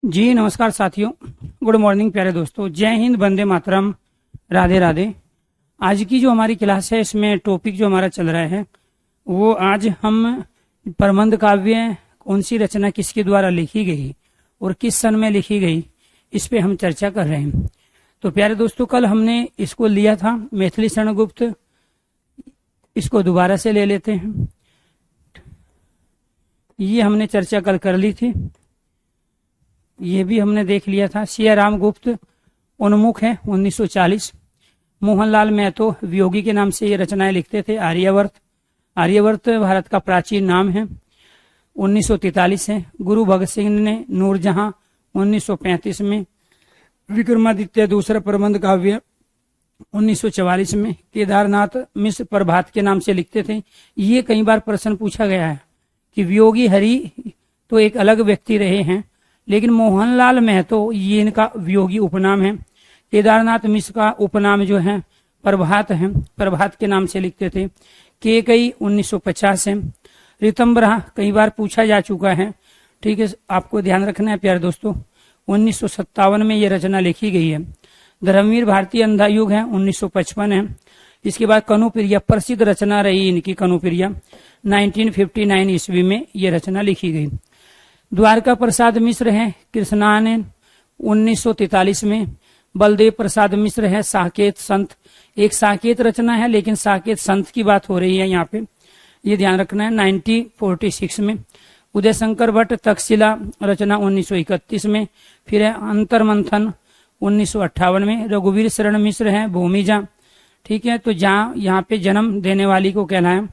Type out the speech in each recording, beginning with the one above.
जी नमस्कार साथियों, good morning प्यारे दोस्तों। जय हिंद, वंदे मातरम, राधे राधे। आज की जो हमारी क्लास है इसमें टॉपिक जो हमारा चल रहा है वो आज हम प्रबंध काव्य कौन सी रचना किसके द्वारा लिखी गई और किस सन में लिखी गई, इस पे हम चर्चा कर रहे हैं। तो प्यारे दोस्तों, कल हमने इसको लिया था मैथिली शरण गुप्त, इसको दोबारा से ले लेते हैं। ये हमने चर्चा कल कर ली थी, ये भी हमने देख लिया था। सिया राम गुप्त उन्मुख है 1940। मोहनलाल महतो वियोगी के नाम से ये रचनाएं लिखते थे। आर्यवर्त भारत का प्राचीन नाम है, 1943 है। गुरु भगत सिंह ने नूरजहां 1935 में। विक्रमादित्य दूसरा प्रबंध काव्य 1944 में। केदारनाथ मिश्र प्रभात के नाम से लिखते थे। ये कई बार प्रश्न पूछा गया है कि वियोगी हरि तो एक अलग व्यक्ति रहे हैं, लेकिन मोहनलाल महतो ये इनका वियोगी उपनाम है। केदारनाथ मिश्र का उपनाम जो है प्रभात है, प्रभात के नाम से लिखते थे। केकई 1950 है। ऋतंबरा कई बार पूछा जा चुका है, ठीक है, आपको ध्यान रखना है प्यारे दोस्तों। 1957 में ये रचना लिखी गई है। धर्मवीर भारतीय अंधा युग है 1955 है। इसके बाद कनुप्रिया प्रसिद्ध रचना रही इनकी, कनुप्रिया 1959 ईस्वी में ये रचना लिखी गई। द्वारका प्रसाद मिश्र है कृष्णानंद 1943 में। बलदेव प्रसाद मिश्र है साकेत संत, एक साकेत रचना है लेकिन साकेत संत की बात हो रही है यहाँ पे, ये ध्यान रखना है। 1946 में। उदय शंकर भट्ट तक्षशिला रचना 1931 में। फिर है अंतर्मंथन 1958 में। रघुवीर शरण मिश्र है भूमिजा, ठीक है, तो जहाँ यहाँ पे जन्म देने वाली को कहना है,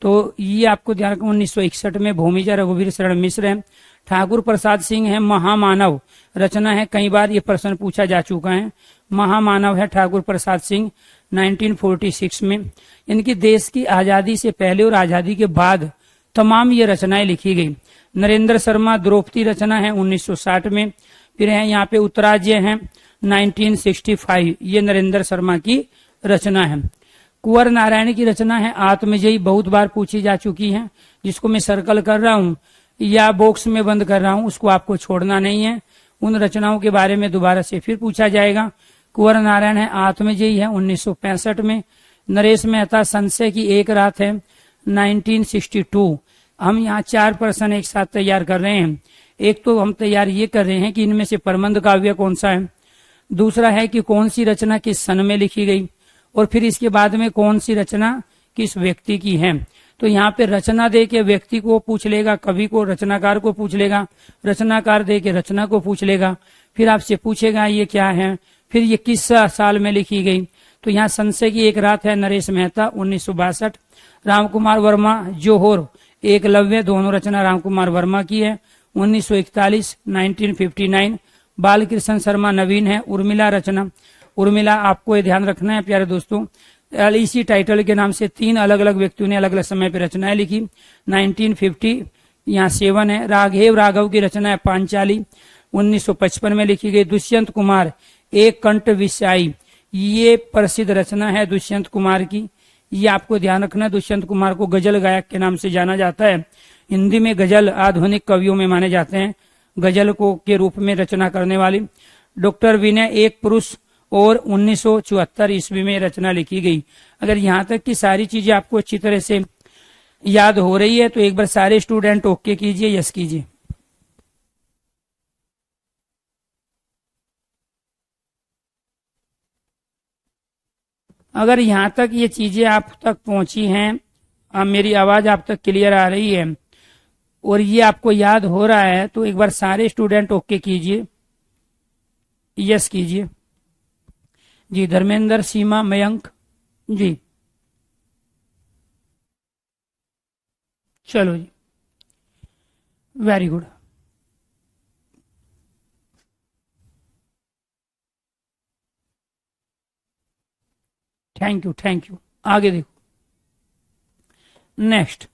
तो ये आपको ध्यान रखना। 1961 में भूमिजा रघुवीर शरण मिश्र है। ठाकुर प्रसाद सिंह है महामानव रचना है, कई बार ये प्रश्न पूछा जा चुका है। महामानव है ठाकुर प्रसाद सिंह 1946 में। इनकी देश की आजादी से पहले और आजादी के बाद तमाम ये रचनाएं लिखी गई। नरेंद्र शर्मा द्रौपदी रचना है 1960 में। फिर है यहाँ पे उत्तराज्य है 1965, ये नरेंद्र शर्मा की रचना है। कुंवर नारायण की रचना है आत्मजयी, बहुत बार पूछी जा चुकी है, जिसको मैं सर्कल कर रहा हूँ या बॉक्स में बंद कर रहा हूँ, उसको आपको छोड़ना नहीं है। उन रचनाओं के बारे में दोबारा से फिर पूछा जाएगा। कुंवर नारायण है आत्मजयी है 1965 में। नरेश मेहता संशय की एक रात है 1962। हम यहाँ 4 प्रश्न एक साथ तैयार कर रहे हैं। एक तो हम तैयार ये कर रहे हैं कि इनमें से प्रबंध काव्य कौन सा है, दूसरा है कि कौन सी रचना किस सन में लिखी गई, और फिर इसके बाद में कौन सी रचना किस व्यक्ति की है। तो यहाँ पे रचना दे के व्यक्ति को पूछ लेगा, कवि को, रचनाकार को पूछ लेगा, रचनाकार दे के रचना को पूछ लेगा, फिर आपसे पूछेगा ये क्या है, फिर ये किस साल में लिखी गई। तो यहाँ संशय की एक रात है नरेश मेहता 1962। रामकुमार वर्मा जोहोर एकलव्य, दोनों रचना रामकुमार वर्मा की है 1941 1959। बालकृष्ण शर्मा नवीन है उर्मिला रचना। उर्मिला आपको ये ध्यान रखना है प्यारे दोस्तों, इसी टाइटल के नाम से 3 अलग अलग व्यक्तियों ने अलग अलग समय पर रचनाएं लिखी। 1950 यहाँ 7 है। राघव राघव की रचना है पांचाली 1955 में लिखी गई। दुष्यंत कुमार एक कंठ विषाई, ये प्रसिद्ध रचना है दुष्यंत कुमार की, ये आपको ध्यान रखना। दुष्यंत कुमार को गजल गायक के नाम से जाना जाता है। हिंदी में गजल आधुनिक कवियों में माने जाते हैं, गजल को के रूप में रचना करने वाली। डॉक्टर विनय एक पुरुष और 1974 ईस्वी में रचना लिखी गई। अगर यहाँ तक की सारी चीजें आपको अच्छी तरह से याद हो रही है तो एक बार सारे स्टूडेंट ओके कीजिए, यस कीजिए। अगर यहाँ तक ये चीजें आप तक पहुंची हैं, मेरी आवाज आप तक क्लियर आ रही है और ये आपको याद हो रहा है, तो एक बार सारे स्टूडेंट ओके कीजिए, यस कीजिए। जी धर्मेंद्र, सीमा, मयंक जी, चलो जी, वेरी गुड। Thank you. आगे देखो नेक्स्ट।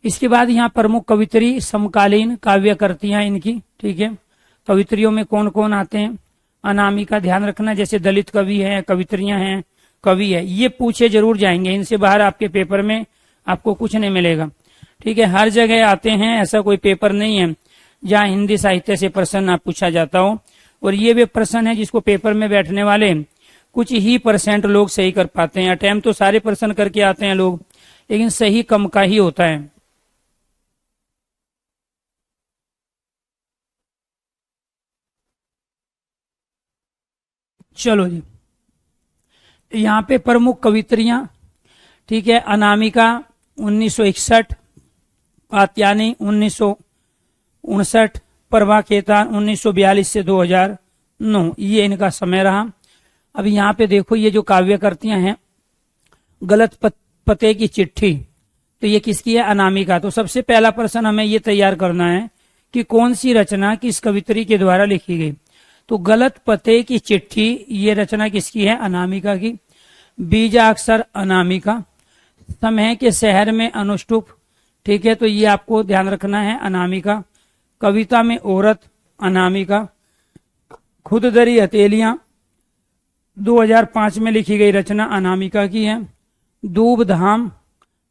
इसके बाद यहाँ प्रमुख कवित्री समकालीन काव्य करतियां इनकी, ठीक है। कवित्रियों में कौन कौन आते हैं, अनामिका ध्यान रखना, जैसे दलित कवि हैं, कवित्रियां हैं, कवि है, ये पूछे जरूर जाएंगे। इनसे बाहर आपके पेपर में आपको कुछ नहीं मिलेगा, ठीक है। हर जगह आते हैं, ऐसा कोई पेपर नहीं है जहाँ हिंदी साहित्य से प्रश्न पूछा जाता हो। और ये वे प्रश्न है जिसको पेपर में बैठने वाले कुछ ही % लोग सही कर पाते हैं। अटेम्प्ट तो सारे प्रश्न करके आते हैं लोग, लेकिन सही कम का ही होता है। चलो जी, यहाँ पे प्रमुख कवित्रियां, ठीक है, अनामिका 1961, कात्यायनी 1959, प्रभा खेतान 1942 से 2009, ये इनका समय रहा। अब यहाँ पे देखो ये जो काव्यकृतियां हैं, गलत पते की चिट्ठी, तो ये किसकी है? अनामिका। तो सबसे पहला प्रश्न हमें ये तैयार करना है कि कौन सी रचना किस कवित्री के द्वारा लिखी गई। तो गलत पते की चिट्ठी, ये रचना किसकी है? अनामिका की। बीजाक्षर अनामिका, समय के शहर में अनुष्टुप, ठीक है, तो ये आपको ध्यान रखना है, अनामिका। कविता में औरत, अनामिका। खुददरी हथेलियां 2005 में लिखी गई रचना अनामिका की है। दूब धाम,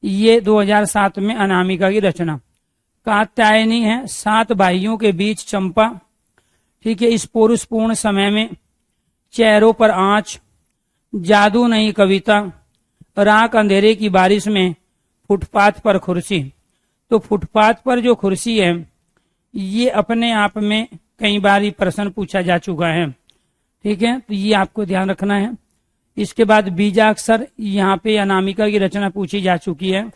ये 2007 में अनामिका की रचना। कात्यायनी है 7 भाइयों के बीच चंपा, ठीक है, इस पौरुषपूर्ण समय में। चेहरों पर आंच, जादू नहीं कविता, राख अंधेरे की बारिश में, फुटपाथ पर कुर्सी। तो फुटपाथ पर जो कुर्सी है ये अपने आप में कई बार ही प्रश्न पूछा जा चुका है, ठीक है, तो ये आपको ध्यान रखना है। इसके बाद बीजाक्षर, यहाँ पे अनामिका की रचना पूछी जा चुकी है,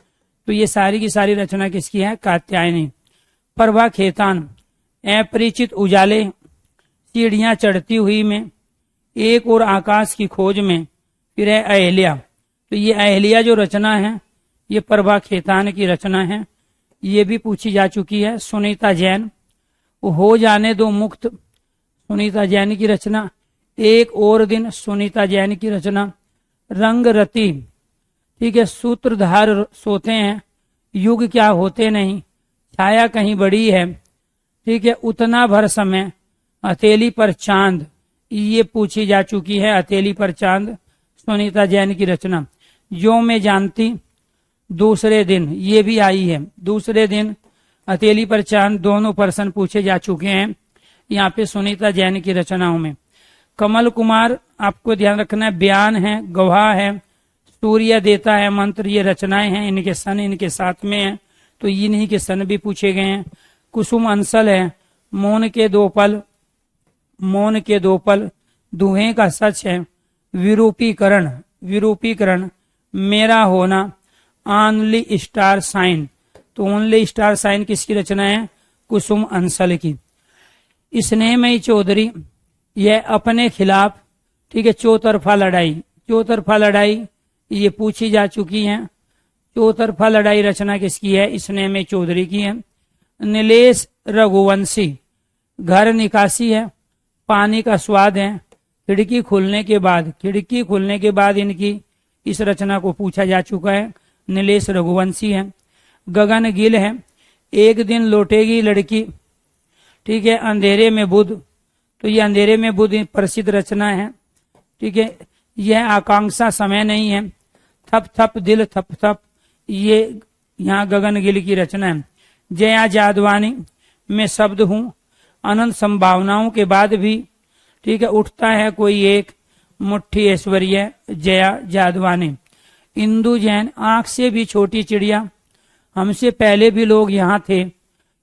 तो ये सारी की सारी रचना किसकी है? कात्यायनी। प्रभा खेतान, अपरिचित उजाले, सीढ़ियां चढ़ती हुई में, एक और आकाश की खोज में, फिर है अहल्या। तो ये अहल्या जो रचना है ये प्रभा खेतान की रचना है, ये भी पूछी जा चुकी है। सुनीता जैन, हो जाने दो मुक्त, सुनीता जैन की रचना। एक और दिन, सुनीता जैन की रचना। रंग रति, ठीक है, सूत्रधार सोते हैं, युग क्या होते नहीं, छाया कहीं बड़ी है, ठीक है, उतना भर समय, हथेली पर चांद, ये पूछी जा चुकी है, हथेली पर चांद, सुनीता जैन की रचना। जो मैं जानती, दूसरे दिन, ये भी आई है। दूसरे दिन, हथेली पर चांद, दोनों प्रश्न पूछे जा चुके हैं यहाँ पे सुनीता जैन की रचनाओं में। कमल कुमार, आपको ध्यान रखना है, बयान है, गवाह है, सूर्य देता है मंत्र, ये रचनाएं हैं, इनके सन इनके साथ में है, तो इन्हीं के सन भी पूछे गए हैं। कुसुम अंसल है, मौन के दो पल, मौन के दो पल, दुहे का सच है, विरूपीकरण, विरूपीकरण, मेरा होना, ओनली स्टार साइन। तो ओनली स्टार साइन किसकी रचना है? कुसुम अंसल की। स्नेहमयी चौधरी, यह अपने खिलाफ, ठीक है, चौतरफा लड़ाई, चौतरफा लड़ाई ये पूछी जा चुकी है। चौतरफा लड़ाई रचना किसकी है? स्नेहमयी चौधरी की है। नीलेश रघुवंशी, घर निकासी है, पानी का स्वाद है, खिड़की खुलने के बाद, खिड़की खुलने के बाद इनकी इस रचना को पूछा जा चुका है, नीलेश रघुवंशी है। गगन गिल है, एक दिन लौटेगी लड़की, ठीक है, अंधेरे में बुध, तो ये अंधेरे में बुध प्रसिद्ध रचना है, ठीक है। यह आकांक्षा समय नहीं है, थप थप दिल थप थप, ये यहाँ गगन गिल की रचना है। जया जादवानी, मैं शब्द हूँ, अनंत संभावनाओं के बाद भी, ठीक है, उठता है कोई एक, मुट्ठी ऐश्वर्य, जया जादवानी। इंदु जैन, आंख से भी छोटी चिड़िया, हमसे पहले भी लोग यहाँ थे,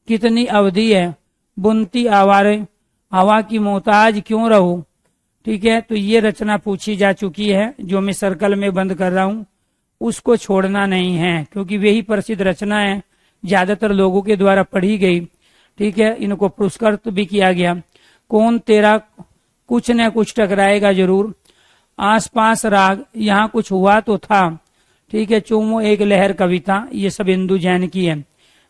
कितनी अवधि है, बुनती आवारे, हवा की मोहताज क्यों रहो, ठीक है, तो ये रचना पूछी जा चुकी है। जो मैं सर्कल में बंद कर रहा हूँ उसको छोड़ना नहीं है, क्योंकि वही प्रसिद्ध रचना है, ज्यादातर लोगों के द्वारा पढ़ी गई, ठीक है, इनको पुरस्कृत भी किया गया। कौन तेरा, कुछ न कुछ टकराएगा जरूर, आसपास राग, यहाँ कुछ हुआ तो था, ठीक है, चूमो एक लहर कविता, ये सब इंदु जैन की है।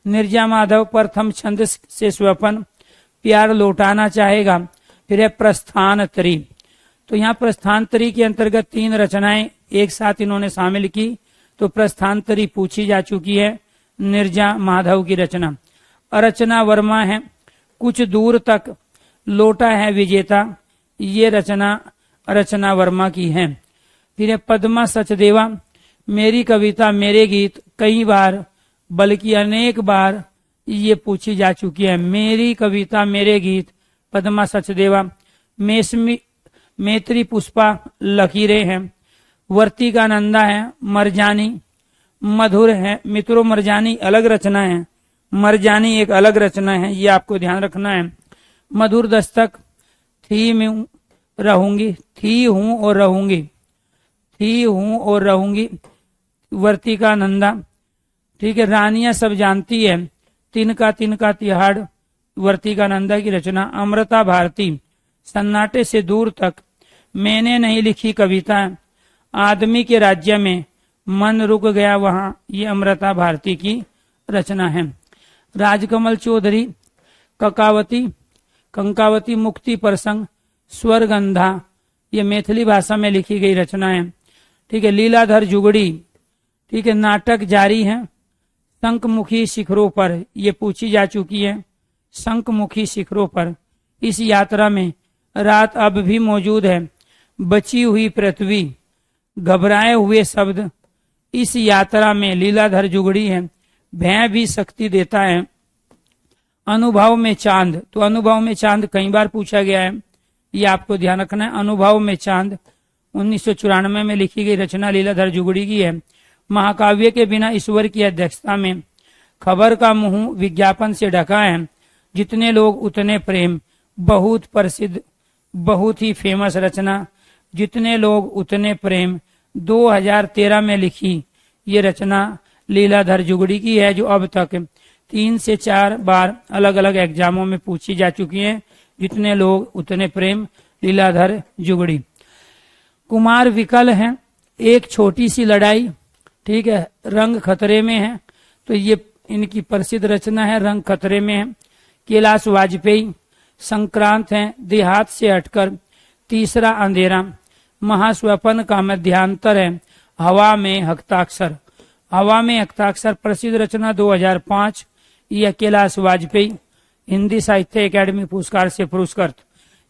निर्जा माधव, प्रथम छंद से स्वपन, प्यार लौटाना चाहेगा, फिर है प्रस्थान तरी। तो यहाँ प्रस्थान तरी के अंतर्गत 3 रचनाएं एक साथ इन्होंने शामिल की, तो प्रस्थान तरी पूछी जा चुकी है, निर्जा माधव की रचना। अर्चना वर्मा है, कुछ दूर तक, लौटा है विजेता, ये रचना अर्चना वर्मा की है। फिर है पद्मा सचदेवा, मेरी कविता मेरे गीत, कई बार बल्कि अनेक बार ये पूछी जा चुकी है। मेरी कविता मेरे गीत पद्मा सचदेवा, मैत्री पुष्पा लकीरें हैं, वर्तिका नंदा है, मरजानी मधुर है। मित्रों मरजानी अलग रचना है, मरजानी एक अलग रचना है, ये आपको ध्यान रखना है। मधुर दस्तक थी मैं रहूंगी, थी हूं और रहूंगी, थी हूं और रहूंगी, वर्तिका नंदा। ठीक है, रानियां सब जानती है, तिनका तिनका तिहाड़, वर्तिका नंदा की रचना। अमृता भारती सन्नाटे से दूर तक, मैंने नहीं लिखी कविता, आदमी के राज्य में मन रुक गया वहां, ये अमृता भारती की रचना है। राजकमल चौधरी कंकावती मुक्ति प्रसंग, स्वरगंधा, ये मैथिली भाषा में लिखी गई रचना है। ठीक है, लीलाधर जुगड़ी, ठीक है, नाटक जारी है। शंखमुखी शिखरों पर, ये पूछी जा चुकी है। शंखमुखी शिखरों पर, इस यात्रा में रात अब भी मौजूद है, बची हुई पृथ्वी, घबराए हुए शब्द, इस यात्रा में लीलाधर जुगड़ी है, भय भी शक्ति देता है। अनुभव में चांद, तो अनुभव में चांद कई बार पूछा गया है, ये आपको ध्यान रखना है। अनुभव में चांद 1994 में लिखी गई रचना लीलाधर जुगड़ी की है। महाकाव्य के बिना ईश्वर की अध्यक्षता में, खबर का मुंह विज्ञापन से ढका है, जितने लोग उतने प्रेम, बहुत प्रसिद्ध, बहुत ही फेमस रचना, जितने लोग उतने प्रेम, 2013 में लिखी ये रचना लीलाधर जुगड़ी की है, जो अब तक 3 से 4 बार अलग अलग एग्जामों में पूछी जा चुकी है। जितने लोग उतने प्रेम, लीलाधर जुगड़ी। कुमार विकल है, एक छोटी सी लड़ाई, ठीक है, रंग खतरे में है, तो ये इनकी प्रसिद्ध रचना है, रंग खतरे में है। कैलाश वाजपेयी संक्रांत है, देहात से हटकर, तीसरा अंधेरा, महास्वपन का मध्यांतर है, हवा में हस्ताक्षर। हवा में हस्ताक्षर प्रसिद्ध रचना 2005, यह कैलाश वाजपेयी हिंदी साहित्य अकादमी पुरस्कार से पुरस्कृत।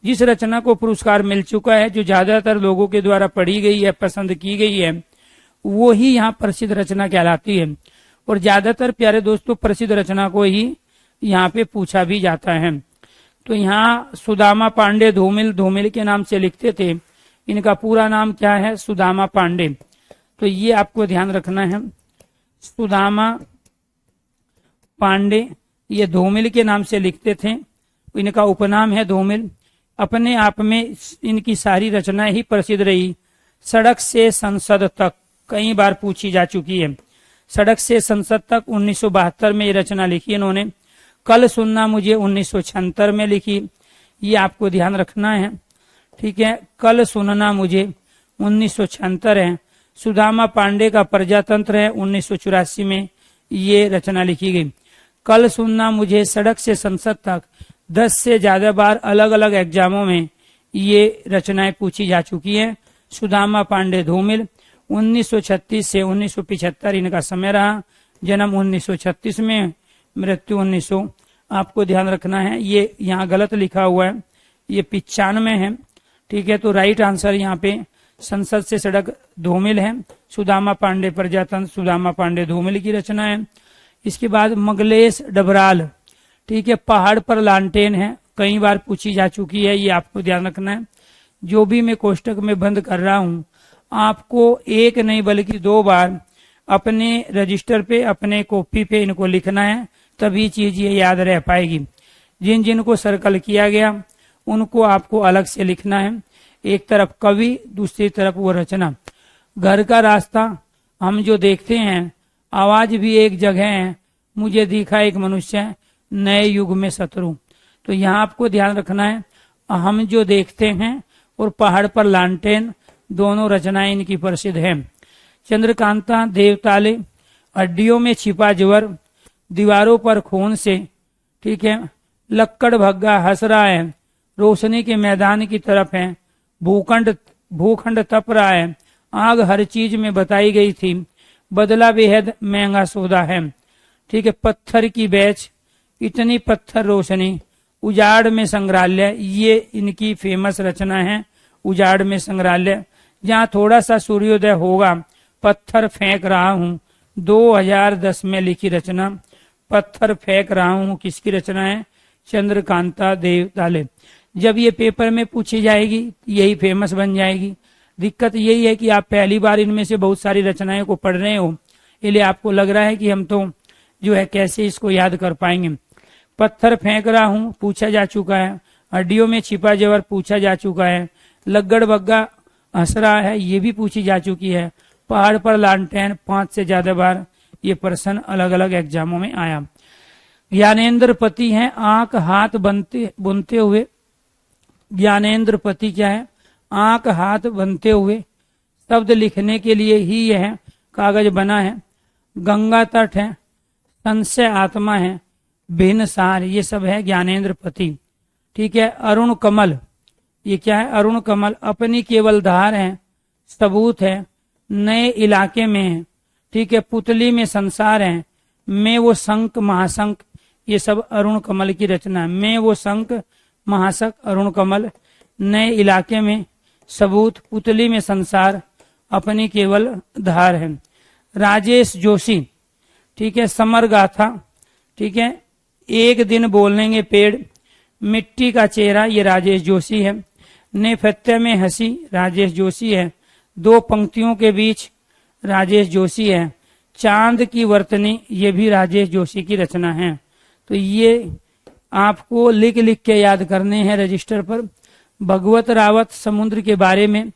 जिस रचना को पुरस्कार मिल चुका है, जो ज्यादातर लोगों के द्वारा पढ़ी गई है, पसंद की गई है, वो ही यहाँ प्रसिद्ध रचना कहलाती है। और ज्यादातर प्यारे दोस्तों प्रसिद्ध रचना को ही यहाँ पे पूछा भी जाता है। तो यहाँ सुदामा पांडे धूमिल के नाम से लिखते थे, इनका पूरा नाम क्या है, सुदामा पांडे, तो ये आपको ध्यान रखना है। सुदामा पांडे ये धूमिल के नाम से लिखते थे, इनका उपनाम है धूमिल। अपने आप में इनकी सारी रचनाएं ही प्रसिद्ध रही। सड़क से संसद तक कई बार पूछी जा चुकी है। सड़क से संसद तक 1972 में ये रचना लिखी इन्होंने। कल सुनना मुझे 1976 में लिखी, ये आपको ध्यान रखना है। ठीक है, कल सुनना मुझे 1976 है। सुदामा पांडे का प्रजातंत्र है, 1984 में ये रचना लिखी गई। कल सुनना मुझे सड़क से संसद तक 10 से ज्यादा बार अलग अलग एग्जामों में ये रचनाएं पूछी जा चुकी हैं। सुदामा पांडे धूमिल 1936 से 1975 इनका समय रहा। जन्म 1936 में, मृत्यु 1900। आपको ध्यान रखना है, ये यहाँ गलत लिखा हुआ है, ये 95 है। ठीक है, तो राइट आंसर यहाँ पे संसद से सड़क धूमिल है। सुदामा पांडे प्रजातंत्र, सुदामा पांडे धूमिल की रचना है। इसके बाद मंगलेश डबराल, ठीक है, पहाड़ पर लालटेन है, कई बार पूछी जा चुकी है, ये आपको ध्यान रखना है। जो भी मैं कोष्टक में बंद कर रहा हूं, आपको एक नहीं बल्कि 2 बार अपने रजिस्टर पे, अपने कॉपी पे इनको लिखना है, तभी चीज ये याद रह पाएगी। जिन जिनको सर्कल किया गया उनको आपको अलग से लिखना है। एक तरफ कवि, दूसरी तरफ वो रचना। घर का रास्ता हम जो देखते हैं, आवाज भी एक जगह है, मुझे दिखा एक मनुष्य, नए युग में शत्रु। तो यहाँ आपको ध्यान रखना है, हम जो देखते हैं और पहाड़ पर लालटेन, दोनों रचनाएं इनकी प्रसिद्ध हैं। चंद्रकांता देवताले, हड्डियों में छिपा ज्वर, दीवारों पर खून से, ठीक है, लक्कड़ भग्गा हंस रहा है, रोशनी के मैदान की तरफ है, भूखंड तप रहा है, आग हर चीज में बताई गई थी, बदला बेहद महंगा सौदा है। ठीक है, पत्थर की बैच, इतनी पत्थर रोशनी, उजाड़ में संग्रहालय, ये इनकी फेमस रचना है। उजाड़ में संग्रहालय, जहाँ थोड़ा सा सूर्योदय होगा, पत्थर फेंक रहा हूँ, 2010 में लिखी रचना। पत्थर फेंक रहा हूँ किसकी रचना है? चंद्रकांता देवताले। जब ये पेपर में पूछी जाएगी यही फेमस बन जाएगी। दिक्कत यही है कि आप पहली बार इनमें से बहुत सारी रचनाएं को पढ़ रहे हो, इसलिए आपको लग रहा है कि हम तो जो है कैसे इसको याद कर पाएंगे। पत्थर फेंक रहा हूँ पूछा जा चुका है। हड्डियों में छिपा जवर पूछा जा चुका है। लग्गड़ बग्गा हंस रहा है ये भी पूछी जा चुकी है। पहाड़ पर लालटेन 5 से ज्यादा बार ये प्रश्न अलग अलग एग्जामों में आया। ज्ञानेन्द्र पति है आंख हाथ बुनते हुए। ज्ञानेन्द्र पति क्या है? आंख हाथ बनते हुए। शब्द लिखने के लिए ही यह कागज बना है। गंगा तट है, संशय आत्मा है, भिन्न सार, ये सब है ज्ञानेन्द्र पति। ठीक है। अरुण कमल, ये क्या है? अरुण कमल अपनी केवल धार है, सबूत है, नए इलाके में है। ठीक है। पुतली में संसार है, मैं वो शंख महाशंख, ये सब अरुण कमल की रचना है। मैं वो शंख महाशंख, अरुण कमल, नए इलाके में, सबूत, पुतली में संसार, अपनी केवल धार है। राजेश जोशी, ठीक है, समर गाथा, ठीक है, एक दिन बोलेंगे पेड़, मिट्टी का चेहरा, ये राजेश जोशी है। नेपथ्य में हंसी, राजेश जोशी है। दो पंक्तियों के बीच, राजेश जोशी है। चांद की वर्तनी, ये भी राजेश जोशी की रचना है। तो ये आपको लिख लिख के याद करने हैं रजिस्टर पर। भगवत रावत समुद्र के बारे में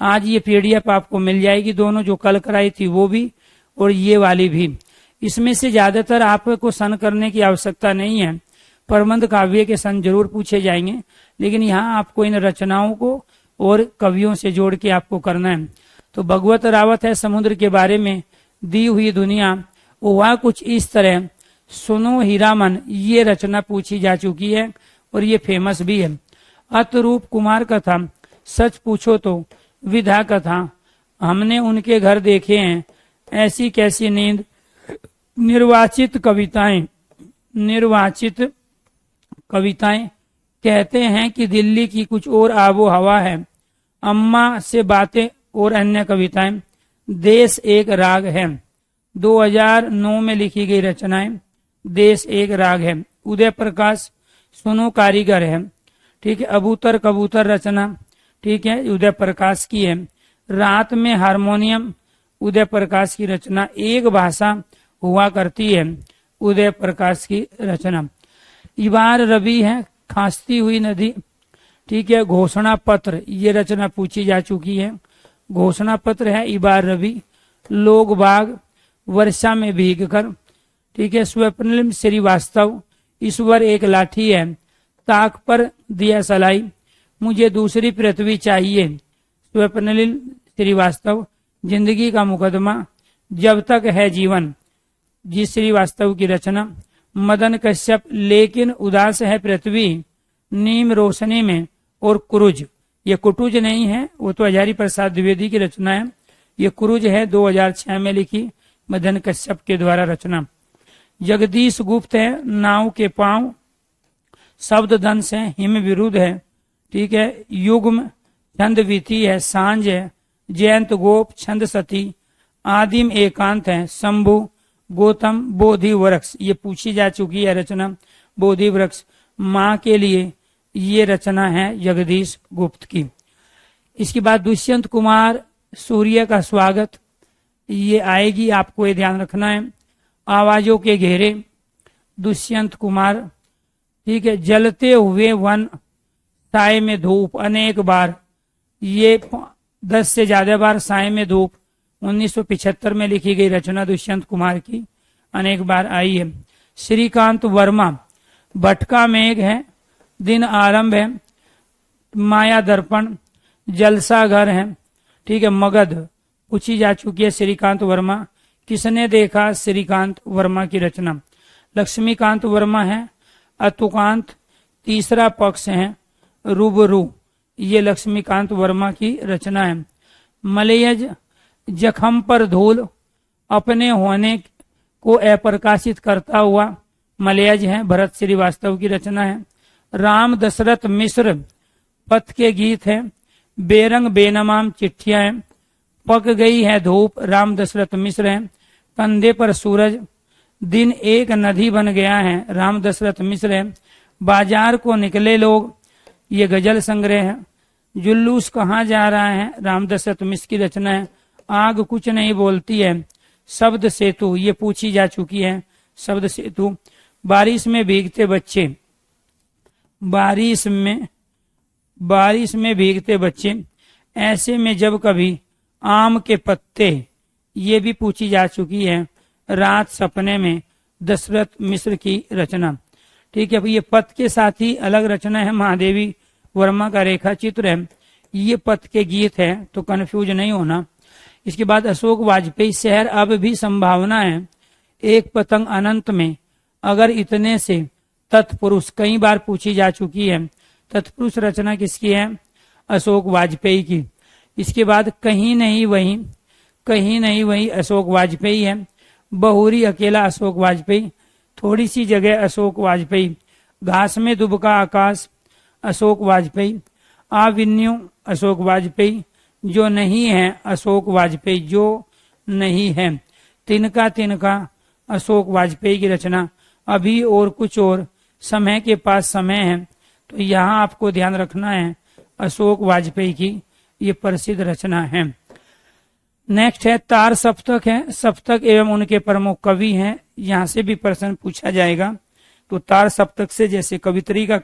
आज ये पीडीएफ आपको मिल जाएगी, दोनों जो कल कराई थी वो भी और ये वाली भी। इसमें से ज्यादातर आपको सन करने की आवश्यकता नहीं है। प्रबंध काव्य के सन जरूर पूछे जाएंगे, लेकिन यहाँ आपको इन रचनाओं को और कवियों से जोड़ के आपको करना है। तो भगवत रावत है समुद्र के बारे में, दी हुई दुनिया, वह कुछ इस तरह, सुनो हीरामन, ये रचना पूछी जा चुकी है और ये फेमस भी है। अतरूप कुमार कथा, सच पूछो तो विधा कथा, हमने उनके घर देखे हैं, ऐसी कैसी नींद, निर्वाचित कविताएं, कहते हैं कि दिल्ली की कुछ और आबो हवा है, अम्मा से बातें और अन्य कविताएं, देश एक राग है, 2009 में लिखी गई रचनाएं, देश एक राग है। उदय प्रकाश सुनो कारीगर है। ठीक है। अबूतर कबूतर रचना, ठीक है, उदय प्रकाश की है। रात में हारमोनियम, उदय प्रकाश की रचना। एक भाषा हुआ करती है, उदय प्रकाश की रचना। इबार रवि है, खांसती हुई नदी, ठीक है। घोषणा पत्र, ये रचना पूछी जा चुकी है, घोषणा पत्र है इबार रवि। लोग बाग, वर्षा में भीग कर, ठीक है। स्वप्निल श्रीवास्तव, ईश्वर एक लाठी है, ताक पर दिया सलाई, मुझे दूसरी पृथ्वी चाहिए, स्वप्निल श्रीवास्तव। जिंदगी का मुकदमा, जब तक है जीवन, जी श्रीवास्तव की रचना। मदन कश्यप, लेकिन उदास है पृथ्वी, नीम रोशनी में, और कुरुज, ये कुटुज नहीं है, वो तो हजारी प्रसाद द्विवेदी की रचना है, ये कुरुज है, 2006 में लिखी मदन कश्यप के द्वारा रचना। जगदीश गुप्त है, नाव के पांव, शब्द दंश है, हिम विरुद्ध है, ठीक है। युग्म छंद विधि है, सांझ है। जयंत गोप, छंद सती, आदिम एकांत है। शंभु गौतम, बोधि वृक्ष, ये पूछी जा चुकी है रचना, बोधि वृक्ष। माँ के लिए, ये रचना है जगदीश गुप्त की। इसके बाद दुष्यंत कुमार सूर्य का स्वागत, ये आएगी, आपको ये ध्यान रखना है। आवाजों के घेरे, दुष्यंत कुमार, ठीक है। जलते हुए वन, साय में धूप, अनेक बार, ये 10 से ज्यादा बार साय में धूप, 1975 में लिखी गई रचना दुष्यंत कुमार की, अनेक बार आई है। श्रीकांत वर्मा, भटका मेघ है, दिन आरंभ है, माया दर्पण, जलसा घर है, ठीक है। मगध पूछी जा चुकी है, श्रीकांत वर्मा। किसने देखा, श्रीकांत वर्मा की रचना। लक्ष्मीकांत वर्मा है। अतुकांत, तीसरा पक्ष है, रूबरू, ये लक्ष्मीकांत वर्मा की रचना है। मलयज, जखम पर धूल, अपने होने को अप्रकाशित करता हुआ, मलयज है, भरत श्रीवास्तव की रचना है। राम दशरथ मिश्र, पथ के गीत है। बेरंग बेनमाम चिट्ठियां हैं। पक गई है धूप, राम दशरथ मिश्र है। कंधे पर सूरज, दिन एक नदी बन गया है, राम दशरथ मिश्र है। बाजार को निकले लोग, ये गजल संग्रह है। जुलूस कहाँ जा रहा है, राम दशरथ मिश्र की रचना है। आग कुछ नहीं बोलती है, शब्द सेतु, ये पूछी जा चुकी है, शब्द सेतु। बारिश में भीगते बच्चे, बारिश में भीगते बच्चे, ऐसे में जब कभी आम के पत्ते, ये भी पूछी जा चुकी है। रात सपने में, दशरथ मिश्र की रचना। ठीक है, ये पथ के साथ ही अलग रचना है, महादेवी वर्मा का रेखा चित्र है। ये पथ के गीत है, तो कंफ्यूज नहीं होना। इसके बाद अशोक वाजपेयी, शहर अब भी संभावना है, एक पतंग अनंत में, अगर इतने से, तत्पुरुष, कई बार पूछी जा चुकी है। तत्पुरुष रचना किसकी है, अशोक वाजपेयी की। इसके बाद कहीं नहीं वही अशोक वाजपेयी है। बहुरी अकेला अशोक वाजपेयी, थोड़ी सी जगह अशोक वाजपेयी। घास में दुबका आकाश, अशोक वाजपेयी। आविन्यू, अशोक वाजपेयी। जो नहीं है, अशोक वाजपेयी, जो नहीं है। तिनका, अशोक वाजपेयी की रचना। अभी और कुछ और, समय के पास समय है, तो यहाँ आपको ध्यान रखना है, अशोक वाजपेयी की ये प्रसिद्ध रचना है। नेक्स्ट है तार सप्तक है, सप्तक एवं उनके प्रमुख कवि हैं, यहाँ से भी प्रश्न पूछा जाएगा। तो तार सप्तक से जैसे कवित्री का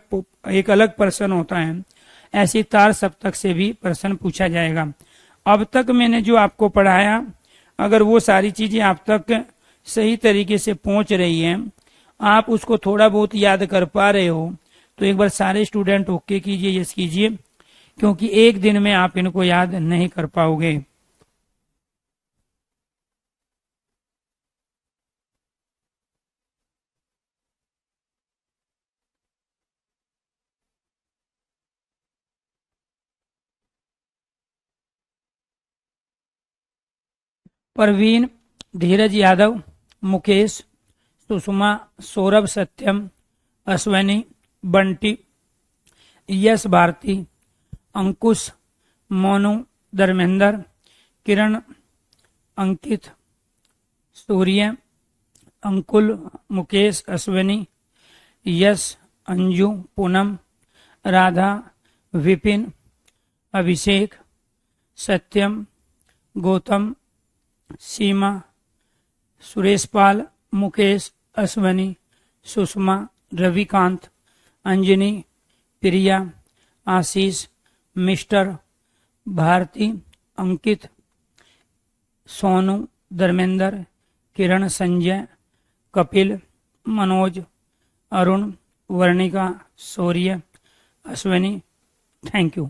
एक अलग प्रश्न होता है, ऐसी तार सप्तक से भी प्रश्न पूछा जाएगा। अब तक मैंने जो आपको पढ़ाया, अगर वो सारी चीजें आप तक सही तरीके से पहुंच रही हैं, आप उसको थोड़ा बहुत याद कर पा रहे हो, तो एक बार सारे स्टूडेंट ओके कीजिए, यस कीजिए, क्योंकि एक दिन में आप इनको याद नहीं कर पाओगे। Parveen, Dheeraj Yadav, Mukesh, Sushma, Saurabh, Satyam, Ashwani, Bunty, Yash Bharti, Ankush, Monu, Dharmendra, Kiran, Ankit, Surya, Ankul, Mukesh, Ashwani, Yash, Anju, Poonam, Radha, Vipin, Abhishek, Satyam, Gautam, Seema, Suresh Pal, Mukesh, Ashwani, Sushma, Ravikant, Anjani, Priya, Ashish, mister, Bharti, Ankit, Sonu, Dharmendra, Kiran, Sanjay, Kapil, Manoj, Arun, Varnika, Shaurya, Ashwani. Thank you.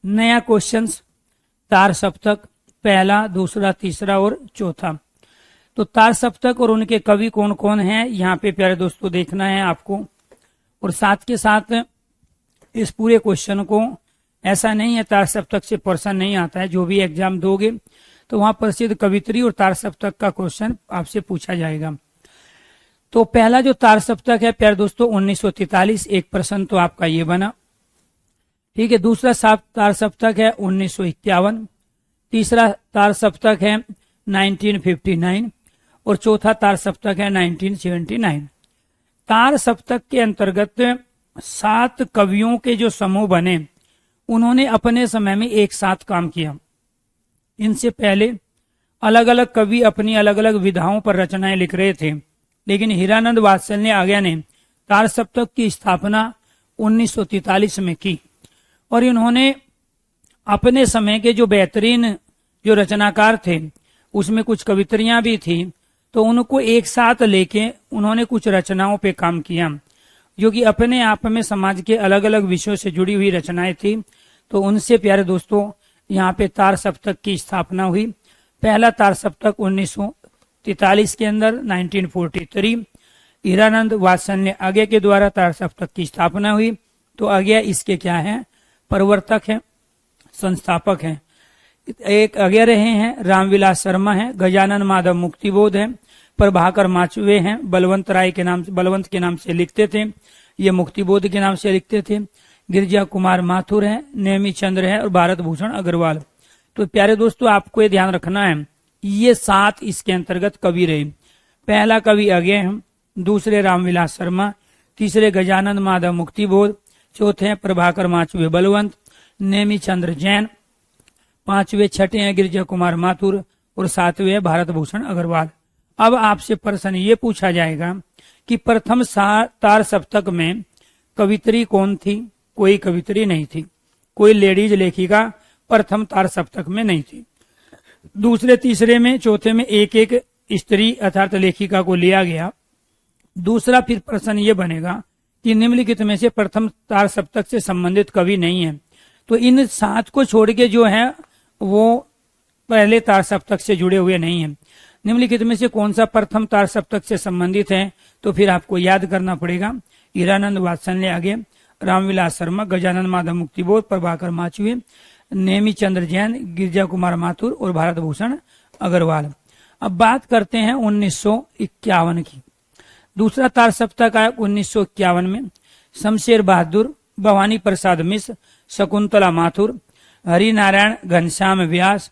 नया क्वेश्चंस, तार सप्तक, पहला, दूसरा, तीसरा और चौथा। तो तार सप्तक और उनके कवि कौन कौन हैं, यहाँ पे प्यारे दोस्तों देखना है आपको। और साथ के साथ इस पूरे क्वेश्चन को, ऐसा नहीं है तार सप्तक से प्रश्न नहीं आता है, जो भी एग्जाम दोगे तो वहां प्रसिद्ध कवित्री और तार सप्तक का क्वेश्चन आपसे पूछा जाएगा। तो पहला जो तार सप्तक है प्यारे दोस्तों 1943, एक प्रश्न तो आपका ये बना, ठीक है। दूसरा तार सप्तक है 1951, तीसरा तार सप्तक है 1959 और चौथा तार सप्तक है 1979। तार सप्तक के अंतर्गत 7 कवियों के जो समूह बने, उन्होंने अपने समय में एक साथ काम किया। इनसे पहले अलग अलग कवि अपनी अलग अलग विधाओं पर रचनाएं लिख रहे थे, लेकिन हीरानंद वात्सल्य आर्य ने तार सप्तक की स्थापना 1943 में की और इन्होंने अपने समय के जो बेहतरीन जो रचनाकार थे, उसमें कुछ कवित्रियां भी थी, तो उनको एक साथ लेके उन्होंने कुछ रचनाओं पे काम किया, जो कि अपने आप में समाज के अलग अलग विषयों से जुड़ी हुई रचनाएं थी। तो उनसे प्यारे दोस्तों यहाँ पे तार सप्तक की स्थापना हुई। पहला तार सप्तक 1943 के अंदर 1943 हीरानंद वात्सल्य आर्य के द्वारा तार सप्तक की स्थापना हुई। तो आर्य इसके क्या है, प्रवर्तक है, संस्थापक हैं। एक आगे रहे हैं रामविलास शर्मा हैं, गजानन माधव मुक्तिबोध हैं, प्रभाकर माचुवे हैं, बलवंत के नाम से लिखते थे, ये मुक्तिबोध के नाम से लिखते थे। गिरिजा कुमार माथुर हैं, नेमी चंद्र है और भारत भूषण अग्रवाल। तो प्यारे दोस्तों आपको ये ध्यान रखना है, ये 7 इसके अंतर्गत कवि रहे। पहला कवि अज्ञे हैं, दूसरे रामविलास शर्मा, तीसरे गजानंद माधव मुक्तिबोध, चौथे हैं प्रभाकर माचवे बलवंत, नेमी चंद्र जैन, पांचवे छठे हैं गिरिजा कुमार माथुर और सातवें है भारत भूषण अग्रवाल। अब आपसे प्रश्न ये पूछा जाएगा कि प्रथम तार सप्तक में कवित्री कौन थी? कोई कवित्री नहीं थी, कोई लेडीज लेखिका प्रथम तार सप्तक में नहीं थी। दूसरे, तीसरे में, चौथे में एक एक स्त्री अर्थात लेखिका को लिया गया। दूसरा फिर प्रश्न ये बनेगा कि निम्नलिखित में से प्रथम तार सप्तक से संबंधित कवि नहीं है, तो इन 7 को छोड़ के जो है वो पहले तार सप्तक से जुड़े हुए नहीं है। निम्नलिखित में से कौन सा प्रथम तार सप्तक से संबंधित है? तो फिर आपको याद करना पड़ेगा हीरानंद वात्सल्य आगे, रामविलास शर्मा, गजानंद माधव मुक्तिबोध, प्रभाकर माचवे, नेमी चंद्र जैन, गिरिजा कुमार माथुर और भारत भूषण अग्रवाल। अब बात करते हैं 1951 की। दूसरा तार सप्तक आया 1951 में। शमशेर बहादुर, भवानी प्रसाद मिश्र, शकुंतला माथुर, हरिनारायण घनश्याम व्यास,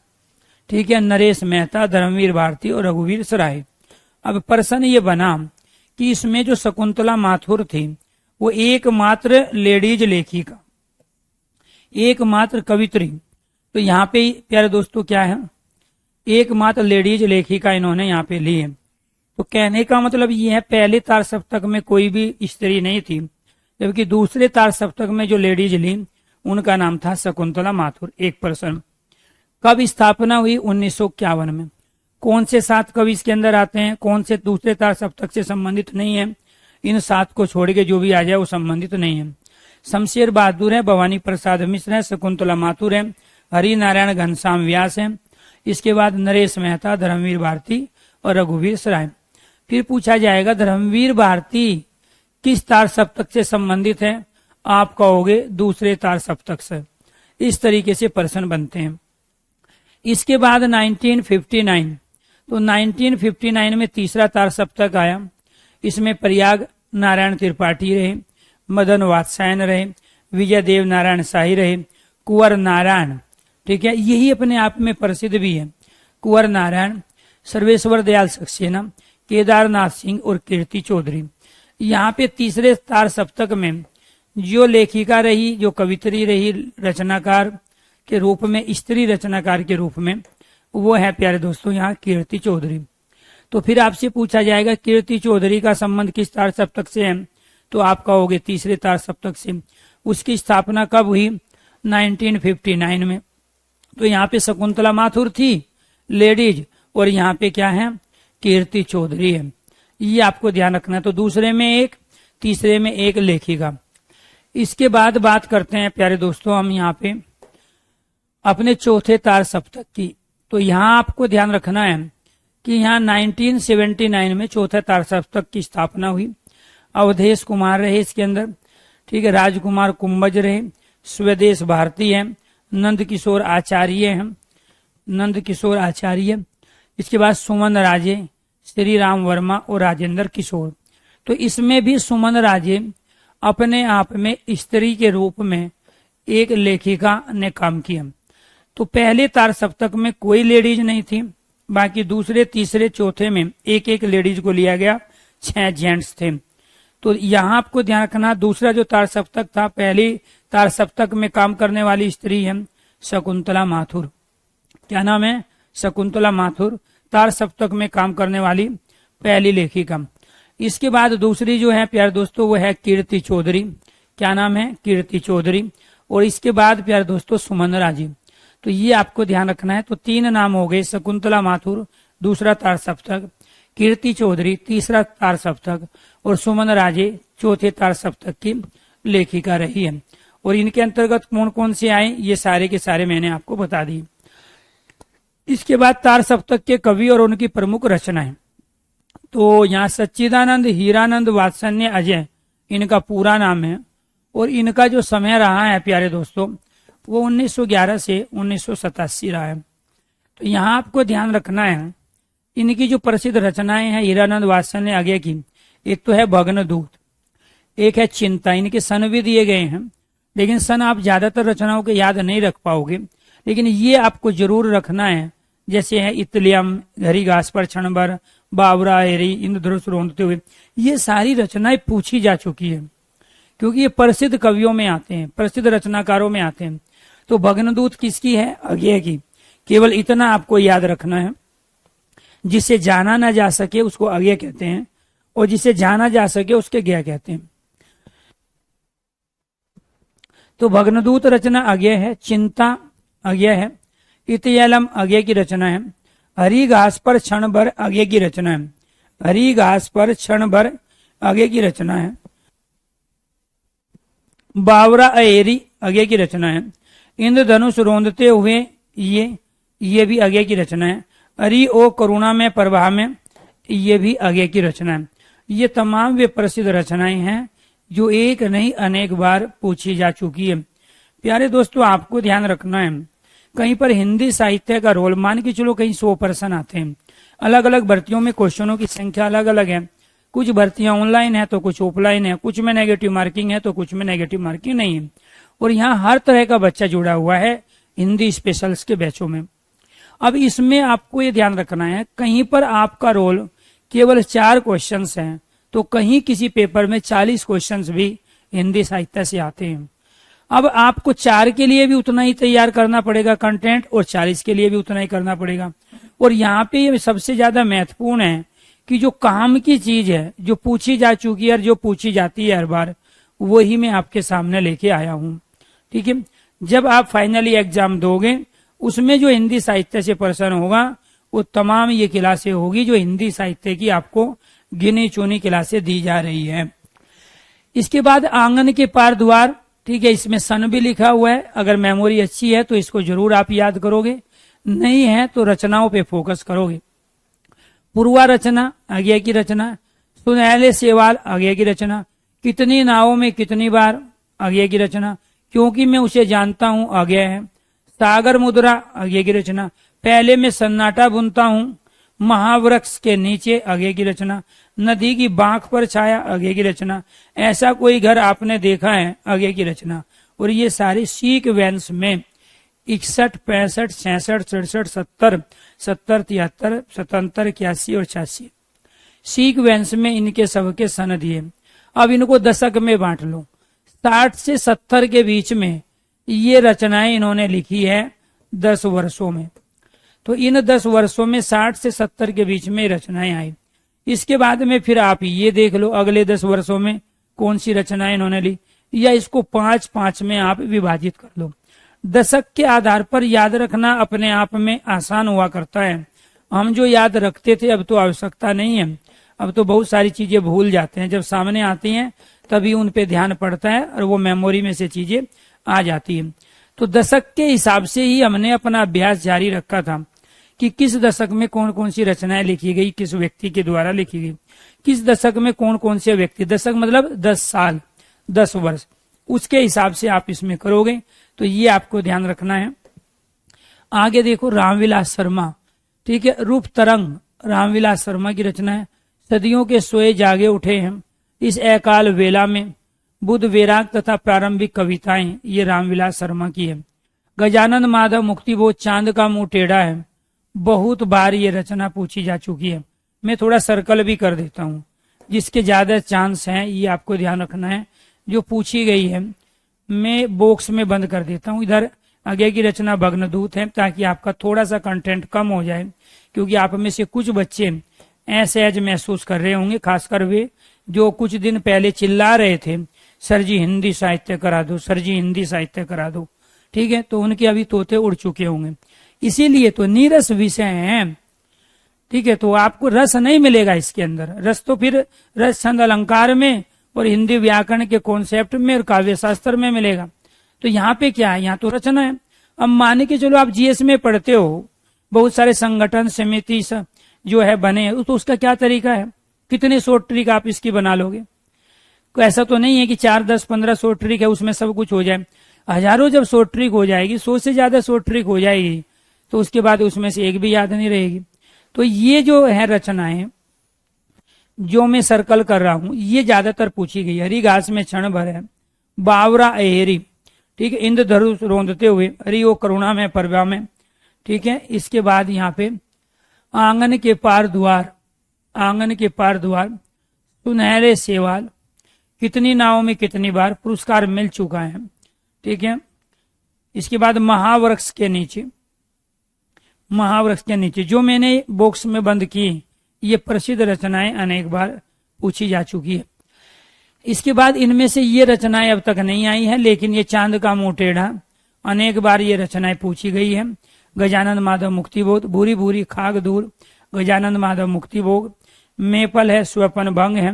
ठीक है, नरेश मेहता, धर्मवीर भारती और रघुवीर सराय। अब प्रश्न ये बना कि इसमें जो शकुंतला माथुर थी वो एकमात्र लेडीज लेखिका, एकमात्र कवित्री। तो यहाँ पे प्यारे दोस्तों क्या है, एकमात्र लेडीज लेखिका इन्होंने यहाँ पे ली है। तो कहने का मतलब ये है पहले तार सप्तक में कोई भी स्त्री नहीं थी, जबकि दूसरे तार सप्तक में जो लेडीज ली उनका नाम था शकुंतला माथुर। एक प्रश्न, कब स्थापना हुई? 1951 में। कौन से 7 कवि इसके अंदर आते हैं? कौन से दूसरे तार सप्तक से संबंधित नहीं है? इन 7 को छोड़ के जो भी आ जाए वो संबंधित नहीं है। शमशेर बहादुर है, भवानी प्रसाद मिश्र है, शकुंतला माथुर है, हरिनारायण घनश्याम व्यास है, इसके बाद नरेश मेहता, धर्मवीर भारती और रघुवीर सराय। फिर पूछा जाएगा धर्मवीर भारती किस तार सप्तक से संबंधित है? आप कहोगे दूसरे तार सप्तक से। इस तरीके से प्रश्न बनते हैं। इसके बाद 1959, तो 1959 में तीसरा तार सप्तक आया। इसमें प्रयाग नारायण त्रिपाठी रहे, मदन वात्सायन रहे, विजय देव नारायण शाही रहे, कुंवर नारायण, ठीक है, यही अपने आप में प्रसिद्ध भी है। कुंवर नारायण, सर्वेश्वर दयाल सक्सेना, केदारनाथ सिंह और कीर्ति चौधरी। यहाँ पे तीसरे तार सप्तक में जो लेखिका रही, जो कवित्री रही रचनाकार के रूप में, स्त्री रचनाकार के रूप में, वो है प्यारे दोस्तों यहाँ कीर्ति चौधरी। तो फिर आपसे पूछा जाएगा कीर्ति चौधरी का संबंध किस तार सप्तक से है? तो आप कहोगे तीसरे तार सप्तक से। उसकी स्थापना कब हुई? 1959 में। तो यहाँ पे शकुंतला माथुर थी लेडीज, और यहाँ पे क्या है? कीर्ति चौधरी है। ये आपको ध्यान रखना है। तो दूसरे में एक, तीसरे में एक लेखिका। इसके बाद बात करते हैं प्यारे दोस्तों हम यहाँ पे अपने चौथे तार सप्तक की। तो यहाँ आपको ध्यान रखना है कि यहाँ 1979 में चौथे तार सप्तक की स्थापना हुई। अवधेश कुमार रहे इसके अंदर, ठीक है, राजकुमार कुंभज रहे, स्वदेश भारती है, नंद किशोर आचार्य हैं, नंद किशोर आचार्य, इसके बाद सुमन राजे, श्री राम वर्मा और राजेंद्र किशोर। तो इसमें भी सुमन राजे अपने आप में स्त्री के रूप में एक लेखिका ने काम किया। तो पहले तार सप्तक में कोई लेडीज नहीं थी, बाकी दूसरे, तीसरे, चौथे में एक एक लेडीज को लिया गया, 6 जेंट्स थे। तो यहाँ आपको ध्यान रखना, दूसरा जो तार सप्तक था, पहली तार सप्तक में काम करने वाली स्त्री है शकुंतला माथुर। क्या नाम है? शकुंतला माथुर, तार सप्तक में काम करने वाली पहली लेखिका। इसके बाद दूसरी जो है प्यारे दोस्तों वो है कीर्ति चौधरी। क्या नाम है? कीर्ति चौधरी। और इसके बाद प्यारे दोस्तों सुमन राजे। तो ये आपको ध्यान रखना है। तो 3 नाम हो गए, शकुंतला माथुर दूसरा तार सप्तक, कीर्ति चौधरी तीसरा तार सप्तक और सुमन राजे चौथे तार सप्तक की लेखिका रही है। और इनके अंतर्गत कौन कौन से आए ये सारे के सारे मैंने आपको बता दी। इसके बाद तार सप्तक के कवि और उनकी प्रमुख रचनाएं। तो यहाँ सच्चिदानंद हीरानंद वात्सल्य अजय इनका पूरा नाम है, और इनका जो समय रहा है प्यारे दोस्तों वो 1911 से 1987 रहा है। तो यहाँ आपको ध्यान रखना है, इनकी जो प्रसिद्ध रचनाएं हैं हीरानंद वात्सल्य अजय की, एक तो है भग्नदूत, एक है चिंता। इनके सन भी दिए गए हैं, लेकिन सन आप ज्यादातर रचनाओं के याद नहीं रख पाओगे, लेकिन ये आपको जरूर रखना है। जैसे है इतलियम, घरी घास पर क्षण भर, बावरा एरी, इंद्रधनुष रोंदते हुए, ये सारी रचनाएं पूछी जा चुकी है क्योंकि ये प्रसिद्ध कवियों में आते हैं, प्रसिद्ध रचनाकारों में आते हैं। तो भग्नदूत किसकी है? अज्ञेय की। केवल इतना आपको याद रखना है, जिसे जाना ना जा सके उसको अज्ञेय कहते हैं, और जिसे जाना जा सके उसके ज्ञेय कहते हैं। तो भग्नदूत रचना अज्ञेय है, चिंता अज्ञेय है, इतयलम अज्ञेय की रचना है, हरी घास पर क्षण भर अज्ञेय की रचना है, हरी घास पर क्षण भर अज्ञेय की रचना है, बावरा अएरी अज्ञेय की रचना है, इंद्रधनुष रोंदते हुए ये भी अज्ञेय की रचना है, अरि ओ करुणा में प्रवाह में ये भी अज्ञेय की रचना है। ये तमाम वे प्रसिद्ध रचनाएं हैं जो एक नहीं अनेक बार पूछी जा चुकी है। प्यारे दोस्तों, आपको ध्यान रखना है, कहीं पर हिंदी साहित्य का रोल मान के चलो कहीं 100% आते हैं। अलग अलग भर्तियों में क्वेश्चनों की संख्या अलग अलग है, कुछ भर्तियां ऑनलाइन है तो कुछ ऑफलाइन है, कुछ में नेगेटिव मार्किंग है तो कुछ में नेगेटिव मार्किंग नहीं है, और यहाँ हर तरह का बच्चा जुड़ा हुआ है हिंदी स्पेशल्स के बैचों में। अब इसमें आपको ये ध्यान रखना है, कहीं पर आपका रोल केवल 4 क्वेश्चंस हैं तो कहीं किसी पेपर में 40 क्वेश्चंस भी हिंदी साहित्य से आते हैं। अब आपको 4 के लिए भी उतना ही तैयार करना पड़ेगा कंटेंट, और 40 के लिए भी उतना ही करना पड़ेगा। और यहाँ पे ये सबसे ज्यादा महत्वपूर्ण है कि जो काम की चीज है, जो पूछी जा चुकी है और जो पूछी जाती है हर बार, वही मैं आपके सामने लेके आया हूँ। ठीक है, जब आप फाइनली एग्जाम दोगे उसमें जो हिंदी साहित्य से प्रश्न होगा वो तमाम ये क्लासें होगी जो हिंदी साहित्य की आपको गिनी चुनी क्लासें दी जा रही है। इसके बाद आंगन के पार द्वार, ठीक है, इसमें सन भी लिखा हुआ है। अगर मेमोरी अच्छी है तो इसको जरूर आप याद करोगे, नहीं है तो रचनाओं पे फोकस करोगे। पूर्वा रचना अज्ञेय की रचना, सुनहले सेवाल अज्ञेय की रचना, कितनी नावों में कितनी बार अज्ञेय की रचना, क्योंकि मैं उसे जानता हूं अज्ञेय है। सागर मुद्रा अज्ञेय की रचना, पहले मैं सन्नाटा बुनता हूं, महावृक्ष के नीचे अज्ञेय की रचना, नदी की बांक पर छाया अज्ञेय की रचना, ऐसा कोई घर आपने देखा है अज्ञेय की रचना। और ये सारी सीक्वेंस में 61, 65, 66, 67, 70, 70, 73, 77, 81 और 86 सीक्वेंस में इनके सबके सन दिए। अब इनको दशक में बांट लो। 60 से 70 के बीच में ये रचनाएं इन्होंने लिखी है 10 वर्षों में। तो इन 10 वर्षों में 60 से 70 के बीच में रचनाएं आई। इसके बाद में फिर आप ये देख लो अगले 10 वर्षों में कौन सी रचनाएं इन्होंने ली, या इसको 5-5 में आप विभाजित कर लो। दशक के आधार पर याद रखना अपने आप में आसान हुआ करता है। हम जो याद रखते थे अब तो आवश्यकता नहीं है, अब तो बहुत सारी चीजें भूल जाते हैं, जब सामने आती हैं तभी उन पे ध्यान पड़ता है और वो मेमोरी में से चीजें आ जाती है। तो दशक के हिसाब से ही हमने अपना अभ्यास जारी रखा था कि किस दशक में कौन कौन सी रचनाएं लिखी गई, किस व्यक्ति के द्वारा लिखी गई, किस दशक में कौन कौन से व्यक्ति, दशक मतलब 10 साल 10 वर्ष, उसके हिसाब से आप इसमें करोगे। तो ये आपको ध्यान रखना है। आगे देखो रामविलास शर्मा, ठीक है, रूप तरंग रामविलास शर्मा की रचना है। सदियों के सोए जागे उठे हैं इस अकाल वेला में, बुद्ध वैराग तथा प्रारंभिक कविताएं, ये रामविलास शर्मा की है। गजानन माधव मुक्तिबोध चांद का मुंह टेढ़ा है, बहुत बार ये रचना पूछी जा चुकी है। मैं थोड़ा सर्कल भी कर देता हूँ, जिसके ज्यादा चांस हैं ये आपको ध्यान रखना है। जो पूछी गई है मैं बॉक्स में बंद कर देता हूँ। इधर आगे की रचना भग्नदूत है, ताकि आपका थोड़ा सा कंटेंट कम हो जाए, क्योंकि आप में से कुछ बच्चे असहज महसूस कर रहे होंगे, खासकर वे जो कुछ दिन पहले चिल्ला रहे थे सर जी हिंदी साहित्य करा दो, सर जी हिंदी साहित्य करा दो, ठीक है, तो उनके अभी तोते उड़ चुके होंगे। इसीलिए तो नीरस विषय है, ठीक है, तो आपको रस नहीं मिलेगा इसके अंदर। रस तो फिर रस छंद अलंकार में और हिंदी व्याकरण के कॉन्सेप्ट में और काव्य शास्त्र में मिलेगा। तो यहाँ पे क्या है, यहाँ तो रचना है। अब मान के चलो आप जीएस में पढ़ते हो, बहुत सारे संगठन समिति जो है बने, तो उसका क्या तरीका है, कितने शॉर्ट ट्रिक आप इसकी बना लोगे। तो ऐसा तो नहीं है कि 4, 10, 15 शॉर्ट ट्रिक है उसमें सब कुछ हो जाए। हजारों जब शॉर्ट ट्रिक हो जाएगी, 100 से ज्यादा शॉर्ट ट्रिक हो जाएगी, तो उसके बाद उसमें से एक भी याद नहीं रहेगी। तो ये जो है रचनाएं जो मैं सर्कल कर रहा हूं, ये ज्यादातर पूछी गई। हरी घास में क्षण भर है, बावरा अहेरी, ठीक है, इंद्रधनुष रोंदते हुए, हरि ओ करुणा में परवा में, ठीक है। इसके बाद यहाँ पे आंगन के पार द्वार, आंगन के पार द्वार, सुनहरे सेवाल, कितनी नावों में कितनी बार, पुरस्कार मिल चुका है। ठीक है, इसके बाद महावृक्ष के नीचे, महावृक्ष के नीचे जो मैंने बॉक्स में बंद की, ये प्रसिद्ध रचनाएं अनेक बार पूछी जा चुकी है। इसके बाद इनमें से ये रचनाएं अब तक नहीं आई है, लेकिन ये चांद का मुंह टेढ़ा अनेक बार ये रचनाएं पूछी गई है। गजानन माधव मुक्तिबोध, भूरी भूरी खाग दूर, गजानन माधव मुक्तिभोग, मेपल है, स्वपन भंग है,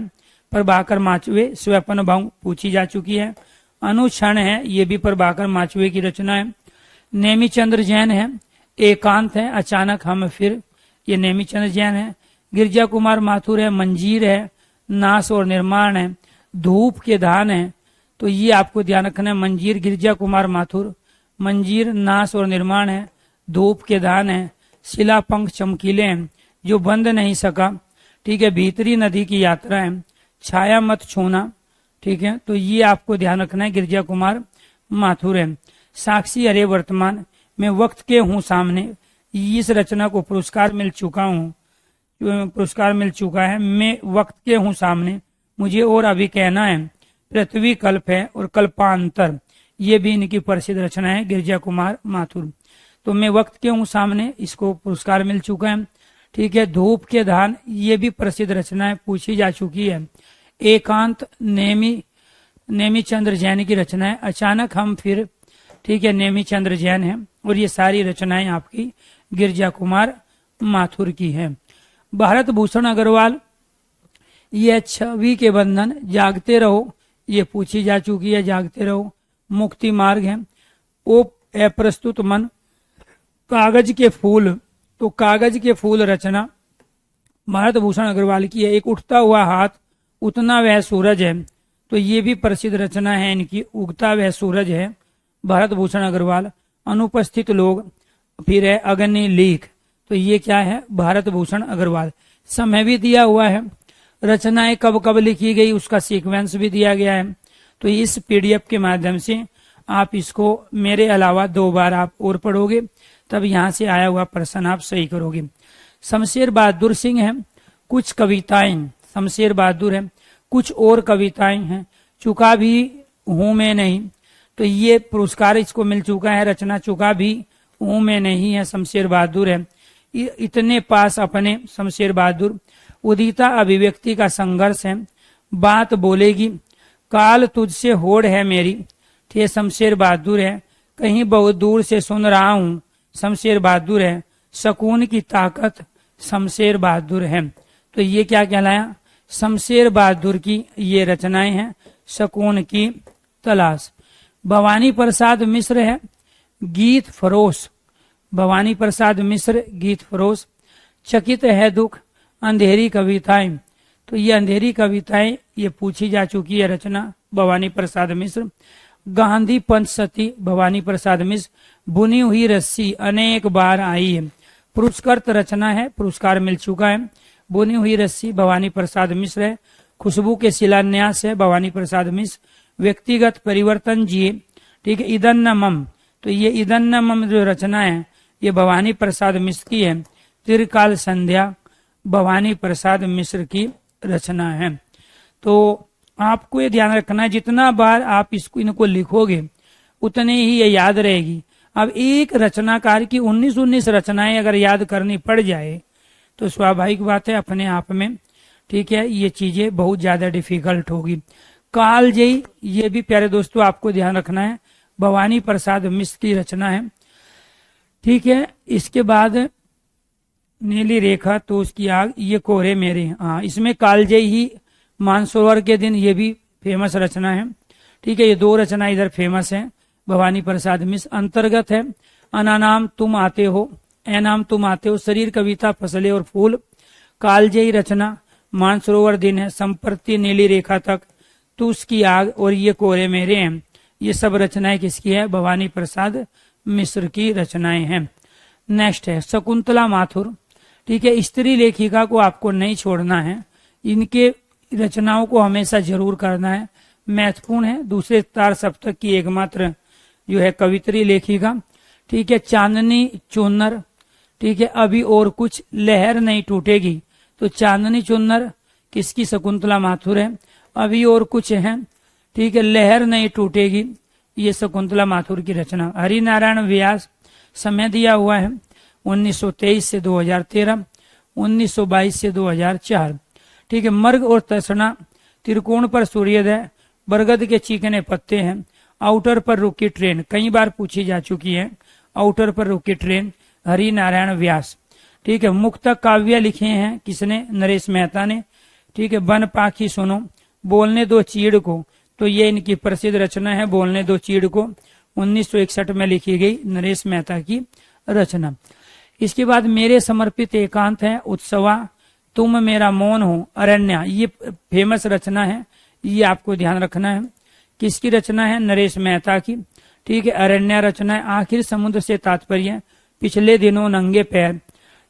प्रभाकर माचवे, स्वपन भंग पूछी जा चुकी है। अनुक्षण है, ये भी प्रभाकर माचवे की रचना है। नेमीचंद्र जैन है, एकांत है, अचानक हम फिर, ये नेमीचंद्र जैन है। गिरजा कुमार माथुर है, मंजीर है, नाश और निर्माण है, धूप के धान है। तो ये आपको ध्यान रखना है, मंजीर गिरजा कुमार माथुर, मंजीर नाश और निर्माण है, धूप के धान है, शिला पंख चमकीले हैं, जो बंद नहीं सका। ठीक है, भीतरी नदी की यात्रा है, छाया मत छूना। ठीक है, तो ये आपको ध्यान रखना है, गिरजा कुमार माथुर है। साक्षी अरे वर्तमान, मैं वक्त के हूँ सामने, इस रचना को पुरस्कार मिल चुका हूँ, पुरस्कार मिल चुका है। मैं वक्त के हूँ सामने, मुझे और अभी कहना है, पृथ्वी कल्प है और कल्पांतर, ये भी इनकी प्रसिद्ध रचना है, गिरजा कुमार माथुर। तो मैं वक्त के हूँ सामने, इसको पुरस्कार मिल चुका है। ठीक है, धूप के धान, ये भी प्रसिद्ध रचना है, पूछी जा चुकी है। एकांत नेमीचंद्र जैन की रचना है। अचानक हम फिर, ठीक है, नेमीचंद्र जैन है, और ये सारी रचनाएं आपकी गिरजा कुमार माथुर की है। भारत भूषण अग्रवाल, ये छवि के बंधन, जागते रहो, ये पूछी जा चुकी है, जागते रहो। मुक्ति मार्ग है। ओ अप्रस्तुत मन, कागज के फूल, तो कागज के फूल रचना भारत भूषण अग्रवाल की है। एक उठता हुआ हाथ, उतना वह सूरज है, तो ये भी प्रसिद्ध रचना है इनकी, उगता वह सूरज है, भारत भूषण अग्रवाल। अनुपस्थित लोग, फिर है अग्नि लीख, तो ये क्या है, भारत भूषण अग्रवाल। समय भी दिया हुआ है, रचनाएं कब कब लिखी गई उसका सीक्वेंस भी दिया गया है। तो इस पीडीएफ के माध्यम से आप इसको मेरे अलावा 2 बार आप और पढ़ोगे, तब यहाँ से आया हुआ प्रश्न आप सही करोगे। शमशेर बहादुर सिंह है, कुछ कविताएं, शमशेर बहादुर है, कुछ और कविताएं हैं, चुका भी हूं मैं नहीं, तो ये पुरस्कार इसको मिल चुका है। रचना चुका भी हूं मैं नहीं है, शमशेर बहादुर है। इतने पास अपने, शमशेर बहादुर। उदिता अभिव्यक्ति का संघर्ष है, बात बोलेगी, काल तुझसे होड़ है मेरी, ये शमशेर बहादुर है। कहीं बहुत दूर से सुन रहा हूँ, शमशेर बहादुर है। सकून की ताकत, शमशेर बहादुर है। तो ये क्या कहलाया, शमशेर बहादुर की ये रचनाएं हैं। सकून की तलाश। भवानी प्रसाद मिश्र है, गीत फरोश, भवानी प्रसाद मिश्र गीत फरोश। चकित है दुख, अंधेरी कविताएं, तो ये अंधेरी कविताएं ये पूछी जा चुकी है रचना, भवानी प्रसाद मिश्र। गांधी पंचसती, भवानी प्रसाद मिश्र। बुनी हुई रस्सी, अनेक बार आई है, पुरस्कृत रचना है, पुरस्कार मिल चुका है। बुनी हुई रस्सी, भवानी प्रसाद मिश्र है। खुशबू के शिलान्यास है, भवानी प्रसाद मिश्र। व्यक्तिगत परिवर्तन जिए, ठीक है। इदन्नमम, तो ये इदन्नमम जो रचना है ये भवानी प्रसाद मिश्र की है। त्रिकाल संध्या, भवानी प्रसाद मिश्र की रचना है। तो आपको ये ध्यान रखना है, जितना बार आप इसको इनको लिखोगे उतने ही ये याद रहेगी। अब एक रचनाकार की 19 रचनाएं अगर याद करनी पड़ जाए तो स्वाभाविक बात है अपने आप में, ठीक है, ये चीजें बहुत ज्यादा डिफिकल्ट होगी। कालजयी, ये भी प्यारे दोस्तों आपको ध्यान रखना है, भवानी प्रसाद मिश्र की रचना है, ठीक है। इसके बाद नीली रेखा, तो उसकी आग, ये कोहरे मेरे, हाँ, इसमें कालजयी ही मानसरोवर के दिन, ये भी फेमस रचना है, ठीक है। ये 2 रचना इधर फेमस है, भवानी प्रसाद मिश्र। अंतर्गत है, अनानाम तुम आते हो, एनाम तुम आते हो। शरीर कविता, फसलें और फूल। कालजयी रचना, मानसरोवर दिन है। संप्रति, नीली रेखा तक, तो उसकी आग, और ये कोहरे मेरे हैं। ये सब रचनाएं किसकी है, भवानी प्रसाद मिश्र की रचनाएं हैं। नेक्स्ट है शकुंतला माथुर, ठीक है। स्त्री लेखिका को आपको नहीं छोड़ना है, इनके रचनाओं को हमेशा जरूर करना है, महत्वपूर्ण है। दूसरे तार सप्तक की एकमात्र जो है कवित्री लेखिका, ठीक है। चांदनी चूनर, ठीक है। अभी और कुछ, लहर नहीं टूटेगी, तो चांदनी चुन्नर किसकी, शकुंतला माथुर है। अभी और कुछ है, ठीक है, लहर नहीं टूटेगी, ये शकुंतला माथुर की रचना। हरिनारायण व्यास, समय दिया हुआ है 1923 से 2013, 1922 से 2004, ठीक है। मर्ग और तृष्णा, त्रिकोण पर सूर्योदय, बरगद के चीकने पत्ते हैं, आउटर पर रुकी ट्रेन, कई बार पूछी जा चुकी है, आउटर पर रुकी ट्रेन, हरिनारायण व्यास, ठीक है। मुक्तक काव्य लिखे हैं किसने, नरेश मेहता ने, ठीक है। बन पाखी सुनो, बोलने दो चीड़ को, तो ये इनकी प्रसिद्ध रचना है, बोलने दो चीड़ को, 1961 में लिखी गई नरेश मेहता की रचना। इसके बाद मेरे समर्पित एकांत है उत्सवा, तुम मेरा मौन हो, अरण्या, ये फेमस रचना है, ये आपको ध्यान रखना है। किसकी रचना है, नरेश मेहता की, ठीक है। अरण्या रचना है। आखिर समुद्र से तात्पर्य, पिछले दिनों नंगे पैर।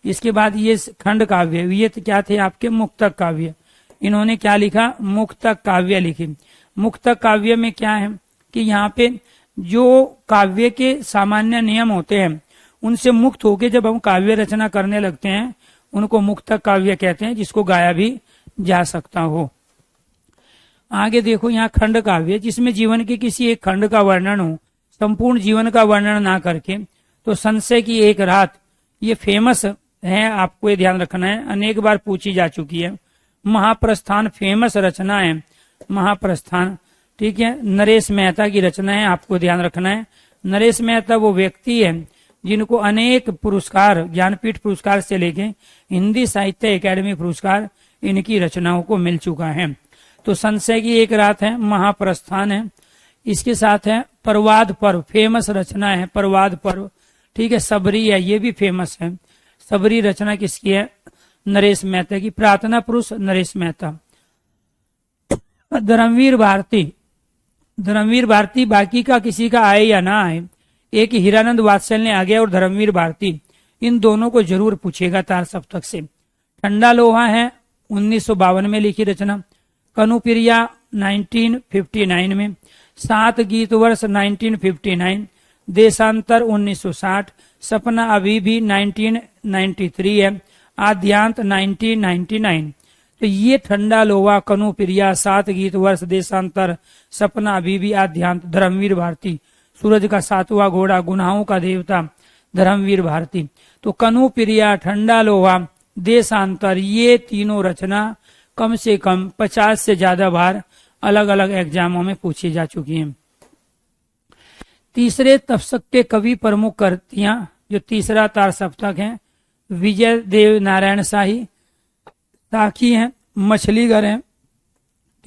इसके बाद ये खंड काव्य, ये क्या थे आपके, मुक्तक काव्य। इन्होंने क्या लिखा, मुक्तक काव्य लिखी। मुक्तक काव्य में क्या है कि यहाँ पे जो काव्य के सामान्य नियम होते हैं उनसे मुक्त होके जब हम काव्य रचना करने लगते हैं उनको मुक्तक काव्य कहते हैं, जिसको गाया भी जा सकता हो। आगे देखो यहाँ खंड काव्य, जिसमें जीवन के किसी एक खंड का वर्णन हो, संपूर्ण जीवन का वर्णन ना करके। तो संशय की एक रात, ये फेमस है, आपको ये ध्यान रखना है, अनेक बार पूछी जा चुकी है। महाप्रस्थान फेमस रचना है, महाप्रस्थान, ठीक है, नरेश मेहता की रचना है, आपको ध्यान रखना है। नरेश मेहता वो व्यक्ति है जिनको अनेक पुरस्कार, ज्ञानपीठ पुरस्कार से लेके हिंदी साहित्य अकेडमी पुरस्कार इनकी रचनाओं को मिल चुका है। तो संशय की एक रात है, महाप्रस्थान है। इसके साथ है प्रवाद पर्व, फेमस रचना है प्रवाद पर्व, ठीक है। सबरी है, ये भी फेमस है। सबरी रचना किसकी है, नरेश मेहता की। प्रार्थना पुरुष नरेश मेहता। धर्मवीर भारती, धर्मवीर भारती, बाकी का किसी का आए या ना आए, एक हीरानंद वात्सल्य आ गया और धर्मवीर भारती, इन दोनों को जरूर पूछेगा तार सप्तक से। ठंडा लोहा है 1952 में लिखी रचना। कनुप्रिया 1959 में, 7 गीत वर्ष 1959, देशांतर 1960, सपना अभी भी 1993 है, आद्यांत 1999। तो ये ठंडा लोहा, कनुप्रिया, 7 गीत वर्ष, देशांतर, सपना अभी भी, आद्यांत, धर्मवीर भारती। सूरज का 7वां घोड़ा, गुनाहों का देवता, धर्मवीर भारती। तो कनुप्रिया, ठंडा लोहा, देशांतर, ये तीनों रचना कम से कम 50 से ज्यादा बार अलग अलग एग्जामों में पूछी जा चुकी हैं। तीसरे तपसक के कवि प्रमुख कृतियां, जो तीसरा तार सप्तक है, विजय देव नारायण शाही, साखी है, मछली घर है,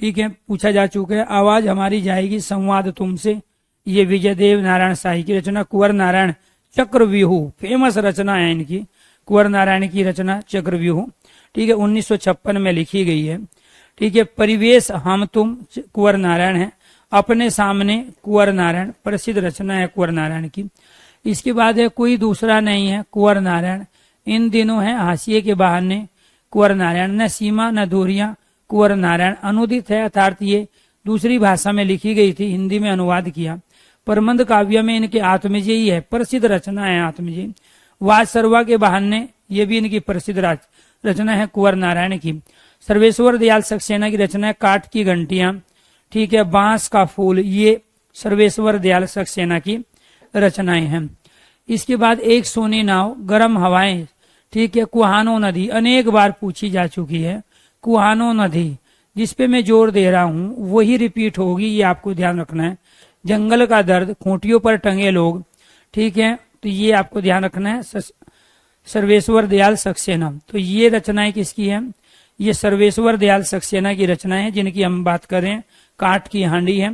ठीक है, पूछा जा चुका है। आवाज हमारी जाएगी, संवाद तुमसे, ये विजय देव नारायण शाही की रचना। कुंवर नारायण चक्रव्यूह, फेमस रचना है इनकी, कुंवर नारायण की रचना चक्रव्यूह, ठीक है, 1956 में लिखी गई है, ठीक है। परिवेश हम तुम, कुंवर नारायण है। अपने सामने, कुंवर नारायण, प्रसिद्ध रचना है कुंवर नारायण की। इसके बाद है कोई दूसरा नहीं है, कुंवर नारायण। इन दिनों है हाशिए के बहाने, कुंवर नारायण। न सीमा न दूरियां, कुंवर नारायण। अनुदित है, अर्थात ये दूसरी भाषा में लिखी गई थी, हिंदी में अनुवाद किया। प्रबंध काव्य में इनके आत्मजयी है, प्रसिद्ध रचना है आत्मजयी। वाद सर्वा के बहाने, ये भी इनकी प्रसिद्ध रचना है कुंवर नारायण की। सर्वेश्वर दयाल सक्सेना की रचना है काठ की घंटियां, ठीक है। बांस का फूल, ये सर्वेश्वर दयाल सक्सेना की रचनाएं हैं। इसके बाद एक सोनी नाव, गर्म हवाएं, ठीक है। कुहानो नदी, अनेक बार पूछी जा चुकी है, कुहानो नदी, जिसपे मैं जोर दे रहा हूं वही रिपीट होगी, ये आपको ध्यान रखना है। जंगल का दर्द, खूंटियों पर टंगे लोग, ठीक है, तो ये आपको ध्यान रखना है। सर्वेश्वर दयाल सक्सेना, तो ये रचनाएं किसकी है, ये सर्वेश्वर दयाल सक्सेना की रचनाएं हैं, जिनकी हम बात करें। काठ की हांडी है,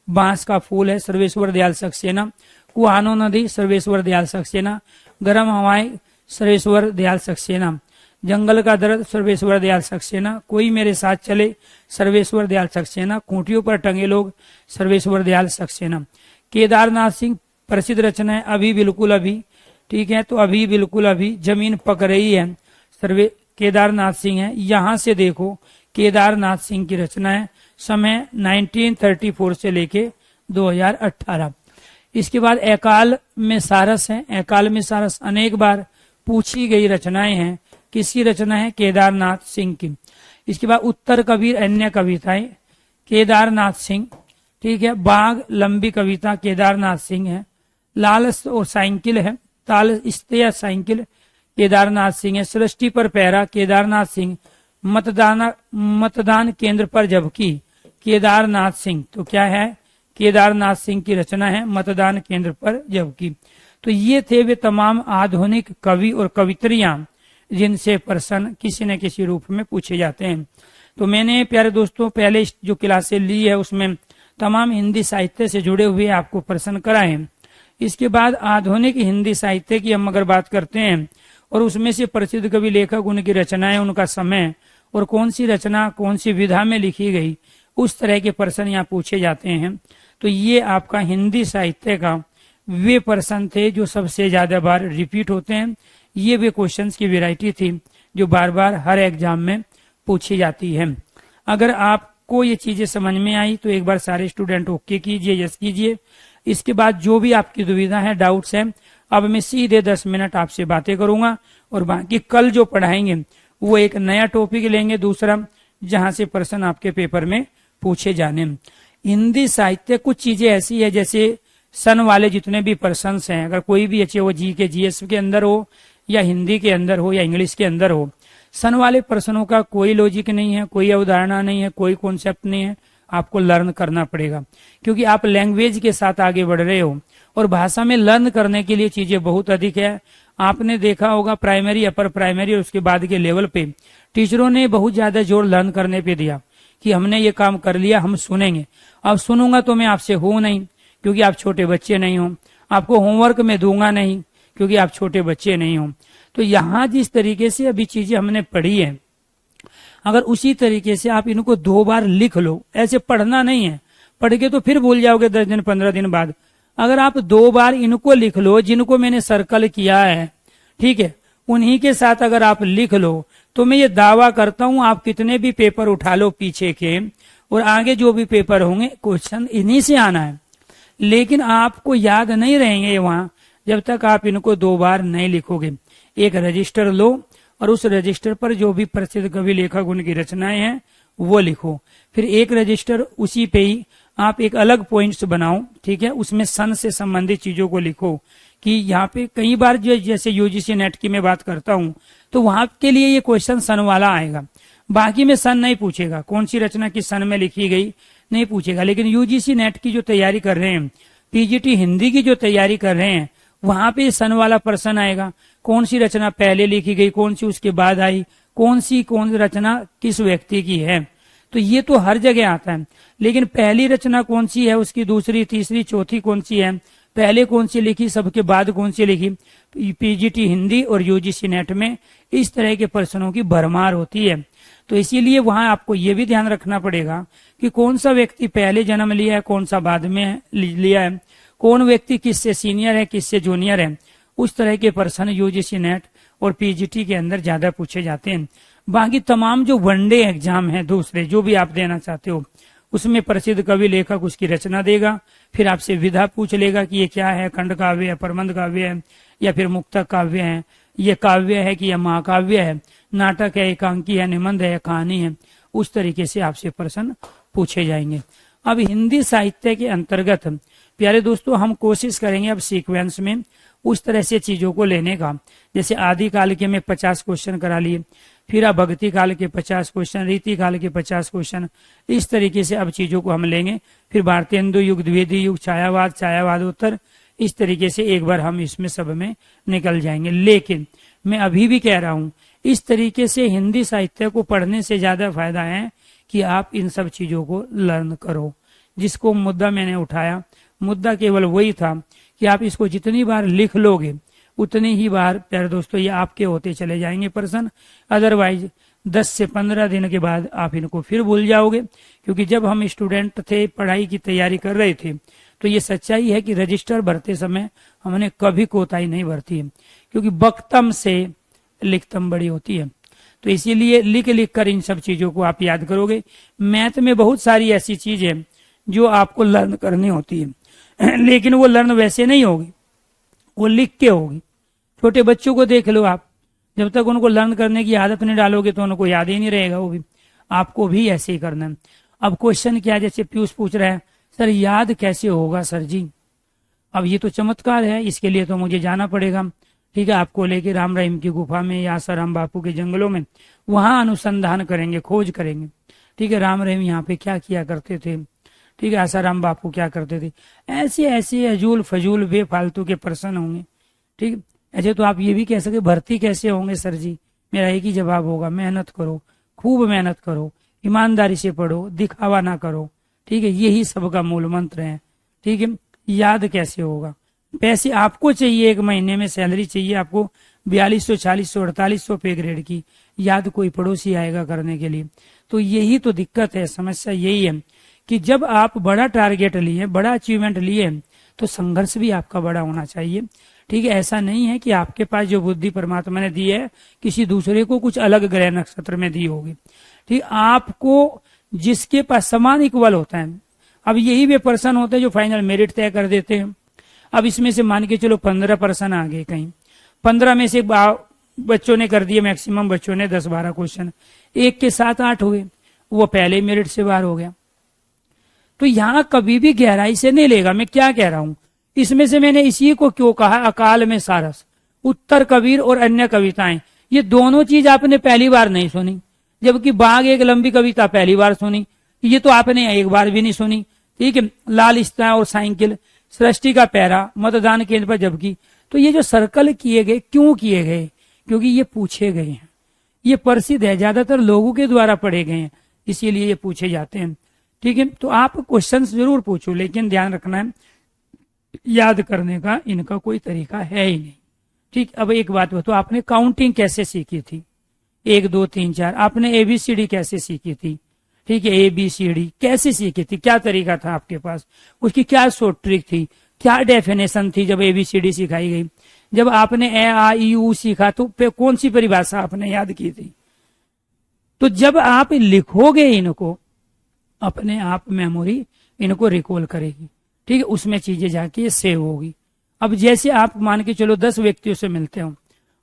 बांस का फूल है, सर्वेश्वर दयाल सक्सेना। कुहानो नदी, सर्वेश्वर दयाल सक्सेना। गर्म हवाएं, सर्वेश्वर दयाल सक्सेना। जंगल का दर्द, सर्वेश्वर दयाल सक्सेना। कोई मेरे साथ चले, सर्वेश्वर दयाल सक्सेना। खूंटियों पर टंगे लोग, सर्वेश्वर दयाल सक्सेना। केदारनाथ सिंह, प्रसिद्ध रचना है अभी बिल्कुल अभी, ठीक है, तो अभी बिल्कुल अभी। जमीन पक रही है, सर्वे केदारनाथ सिंह है। यहां से देखो, केदारनाथ सिंह की रचना है, समय 1934 से लेके 2018। इसके बाद एकाल में सारस है, एकाल में सारस अनेक बार पूछी गई रचनाएं हैं, किसकी रचना है? केदारनाथ सिंह की। इसके बाद उत्तर कबीर अन्य कविताएं, केदारनाथ सिंह। ठीक है, बाघ लंबी कविता केदारनाथ सिंह है। लालच और साइकिल है, ताल इस्ते साइकिल केदारनाथ सिंह है। सृष्टि पर पैरा केदारनाथ सिंह। मतदान केंद्र पर जबकि केदारनाथ सिंह। तो क्या है? केदारनाथ सिंह की रचना है मतदान केंद्र पर जबकि। तो ये थे वे तमाम आधुनिक कवि और कवित्रियां जिनसे प्रश्न किसी न किसी रूप में पूछे जाते हैं। तो मैंने प्यारे दोस्तों पहले जो क्लासें ली है उसमें तमाम हिंदी साहित्य से जुड़े हुए आपको प्रश्न कराए। इसके बाद आधुनिक हिंदी साहित्य की हम अगर बात करते हैं और उसमें से प्रसिद्ध कवि लेखक, उनकी रचनाएं, उनका समय और कौन सी रचना कौन सी विधा में लिखी गई, उस तरह के प्रश्न यहाँ पूछे जाते हैं। तो ये आपका हिंदी साहित्य का वे प्रश्न थे जो सबसे ज्यादा बार रिपीट होते हैं। ये वे क्वेश्चंस की वैरायटी थी जो बार बार हर एग्जाम में पूछी जाती है। अगर आपको ये चीजें समझ में आई तो एक बार सारे स्टूडेंट ओके कीजिए, यस कीजिए। इसके बाद जो भी आपकी दुविधा है, डाउट्स है, अब मैं सीधे 10 मिनट आपसे बातें करूंगा और बाकी कल जो पढ़ाएंगे वो एक नया टॉपिक लेंगे दूसरा, जहां से प्रश्न आपके पेपर में पूछे जाने। हिंदी साहित्य कुछ चीजें ऐसी है जैसे सन वाले जितने भी प्रश्न हैं, अगर कोई भी अच्छे वो जी के जीएस के अंदर हो या हिंदी के अंदर हो या इंग्लिश के अंदर हो, सन वाले प्रश्नों का कोई लॉजिक नहीं है, कोई अवधारणा नहीं है, कोई कॉन्सेप्ट नहीं है। आपको लर्न करना पड़ेगा क्योंकि आप लैंग्वेज के साथ आगे बढ़ रहे हो और भाषा में लर्न करने के लिए चीजें बहुत अधिक है। आपने देखा होगा प्राइमरी, अपर प्राइमरी और उसके बाद के लेवल पे टीचरों ने बहुत ज्यादा जोर लर्न करने पे दिया कि हमने ये काम कर लिया, हम सुनेंगे। अब सुनूंगा तो मैं आपसे हूं नहीं क्योंकि आप छोटे बच्चे नहीं हो, आपको होमवर्क में दूंगा नहीं क्योंकि आप छोटे बच्चे नहीं हो। तो यहाँ जिस तरीके से अभी चीजें हमने पढ़ी है, अगर उसी तरीके से आप इनको 2 बार लिख लो, ऐसे पढ़ना नहीं है, पढ़ के तो फिर भूल जाओगे 10 दिन 15 दिन बाद। अगर आप 2 बार इनको लिख लो जिनको मैंने सर्कल किया है, ठीक है, उन्हीं के साथ अगर आप लिख लो तो मैं ये दावा करता हूं आप कितने भी पेपर उठा लो पीछे के और आगे जो भी पेपर होंगे क्वेश्चन इन्हीं से आना है। लेकिन आपको याद नहीं रहेंगे वहां जब तक आप इनको 2 बार नहीं लिखोगे। एक रजिस्टर लो और उस रजिस्टर पर जो भी प्रसिद्ध कवि लेखक उनकी रचनाएं हैं वो लिखो। फिर एक रजिस्टर उसी पे ही आप एक अलग पॉइंट्स बनाओ, ठीक है, उसमें सन से संबंधित चीजों को लिखो कि यहाँ पे कई बार जो जैसे यूजीसी नेट की मैं बात करता हूँ तो वहां के लिए ये क्वेश्चन सन वाला आएगा, बाकी में सन नहीं पूछेगा, कौन सी रचना किस सन में लिखी गई नहीं पूछेगा। लेकिन यूजीसी नेट की जो तैयारी कर रहे हैं, पीजीटी हिंदी की जो तैयारी कर रहे हैं, वहां पे सन वाला प्रश्न आएगा, कौन सी रचना पहले लिखी गई, कौन सी उसके बाद आई, कौन रचना किस व्यक्ति की है। तो ये तो हर जगह आता है, लेकिन पहली रचना कौन सी है, उसकी दूसरी तीसरी चौथी कौन सी है, पहले कौन सी लिखी, सबके बाद कौन सी लिखी। पीजीटी हिंदी और यूजीसी नेट में इस तरह के प्रश्नों की भरमार होती है। तो इसीलिए वहां आपको ये भी ध्यान रखना पड़ेगा कि कौन सा व्यक्ति पहले जन्म लिया है, कौन सा बाद में लिया है, कौन व्यक्ति किससे सीनियर है किससे जूनियर है। उस तरह के प्रश्न यूजीसी नेट और पीजीटी के अंदर ज्यादा पूछे जाते हैं। बाकी तमाम जो वनडे एग्जाम है दूसरे जो भी आप देना चाहते हो, उसमें प्रसिद्ध कवि लेखक उसकी रचना देगा, फिर आपसे विधा पूछ लेगा कि ये क्या है, खंड काव्य है, प्रबंध काव्य है या फिर मुक्तक काव्य है, ये काव्य है कि यह महाकाव्य है, नाटक है, एकांकी है, निबंध है, कहानी है। उस तरीके से आपसे प्रश्न पूछे जाएंगे। अब हिंदी साहित्य के अंतर्गत प्यारे दोस्तों हम कोशिश करेंगे अब सीक्वेंस में उस तरह से चीजों को लेने का, जैसे आदि काल के में 50 क्वेश्चन करा लिए, फिर अब भक्ति काल के 50 क्वेश्चन, रीति काल के 50 क्वेश्चन, इस तरीके से अब चीजों को हम लेंगे। फिर भारतेंदु युग, द्विवेदी युग, छायावाद, छायावादोत्तर, इस तरीके से एक बार हम इसमें सब में निकल जाएंगे। लेकिन मैं अभी भी कह रहा हूं इस तरीके से हिंदी साहित्य को पढ़ने से ज्यादा फायदा है कि आप इन सब चीजों को लर्न करो। जिसको मुद्दा मैंने उठाया, मुद्दा केवल वही था कि आप इसको जितनी बार लिख लोगे उतनी ही बार प्यारे दोस्तों ये आपके होते चले जाएंगे प्रश्न। अदरवाइज 10 से 15 दिन के बाद आप इनको फिर भूल जाओगे। क्योंकि जब हम स्टूडेंट थे, पढ़ाई की तैयारी कर रहे थे, तो ये सच्चाई है कि रजिस्टर भरते समय हमने कभी कोताही नहीं भरती है, क्योंकि बख्तम से लिखतम बड़ी होती है। तो इसीलिए लिख लिख कर इन सब चीजों को आप याद करोगे। मैथ में बहुत सारी ऐसी चीजें जो आपको लर्न करनी होती है, लेकिन वो लर्न वैसे नहीं होगी, वो लिख के होगी। छोटे बच्चों को देख लो आप, जब तक उनको लर्न करने की आदत नहीं डालोगे तो उनको याद ही नहीं रहेगा। वो भी आपको भी ऐसे ही करना है। अब क्वेश्चन क्या है, जैसे पीयूष पूछ रहा है सर याद कैसे होगा सर जी। अब ये तो चमत्कार है, इसके लिए तो मुझे जाना पड़ेगा। ठीक है, आपको लेके राम रहीम की गुफा में या आसाराम बापू के जंगलों में, वहां अनुसंधान करेंगे, खोज करेंगे। ठीक है, राम रहीम यहाँ पे क्या किया करते थे, ठीक है, आसाराम बापू क्या करते थे। ऐसे ऐसे अजूल फजूल बेफालतू के प्रश्न होंगे। ठीक, ऐसे तो आप ये भी कह सके भर्ती कैसे होंगे सर जी। मेरा एक ही जवाब होगा, मेहनत करो, खूब मेहनत करो, ईमानदारी से पढ़ो, दिखावा ना करो। ठीक है, यही सबका मूल मंत्र है। ठीक है, याद कैसे होगा, पैसे आपको चाहिए, एक महीने में सैलरी चाहिए आपको 4200, 4000, 4800 पे ग्रेड की, याद कोई पड़ोसी आएगा करने के लिए। तो यही तो दिक्कत है, समस्या यही है कि जब आप बड़ा टारगेट लिए, बड़ा अचीवमेंट लिए, तो संघर्ष भी आपका बड़ा होना चाहिए। ठीक है, ऐसा नहीं है कि आपके पास जो बुद्धि परमात्मा ने दी है किसी दूसरे को कुछ अलग ग्रह नक्षत्र में दी होगी। ठीक, आपको जिसके पास समान इक्वल होता है। अब यही वे पर्सन होते हैं जो फाइनल मेरिट तय कर देते हैं। अब इसमें से मान के चलो 15 पर्सन आ गए, कहीं 15 में से बच्चों ने कर दिए, मैक्सिमम बच्चों ने 10-12 क्वेश्चन, एक के 7-8 हुए, वो पहले मेरिट से बाहर हो गया। तो यहां कभी भी गहराई से नहीं लेगा। मैं क्या कह रहा हूं, इसमें से मैंने इसी को क्यों कहा, अकाल में सारस, उत्तर कबीर और अन्य कविताएं, ये दोनों चीज आपने पहली बार नहीं सुनी। जबकि बाघ एक लंबी कविता पहली बार सुनी, ये तो आपने एक बार भी नहीं सुनी। ठीक है, लाल स्त्रियां और साइकिल, सृष्टि का पैरा, मतदान केंद्र पर जबकि। तो ये जो सर्कल किए गए, क्यों किए गए, क्योंकि ये पूछे गए हैं, ये प्रसिद्ध है, ज्यादातर लोगों के द्वारा पढ़े गए हैं, इसीलिए ये पूछे जाते हैं। ठीक है, तो आप क्वेश्चन जरूर पूछो, लेकिन ध्यान रखना है याद करने का इनका कोई तरीका है ही नहीं। ठीक, अब एक बात बताओ, आपने काउंटिंग कैसे सीखी थी, 1 2 3 4, आपने ABCD कैसे सीखी थी। ठीक है, ABCD कैसे सीखी थी, क्या तरीका था आपके पास, उसकी क्या शॉर्ट ट्रिक थी, क्या डेफिनेशन थी जब ABCD सिखाई गई। जब आपने A, I, U सीखा तो कौन सी परिभाषा आपने याद की थी। तो जब आप लिखोगे इनको, अपने आप मेमोरी इनको रिकॉल करेगी। ठीक है, उसमें चीजें जाके सेव होगी। अब जैसे आप मान के चलो 10 व्यक्तियों से मिलते हो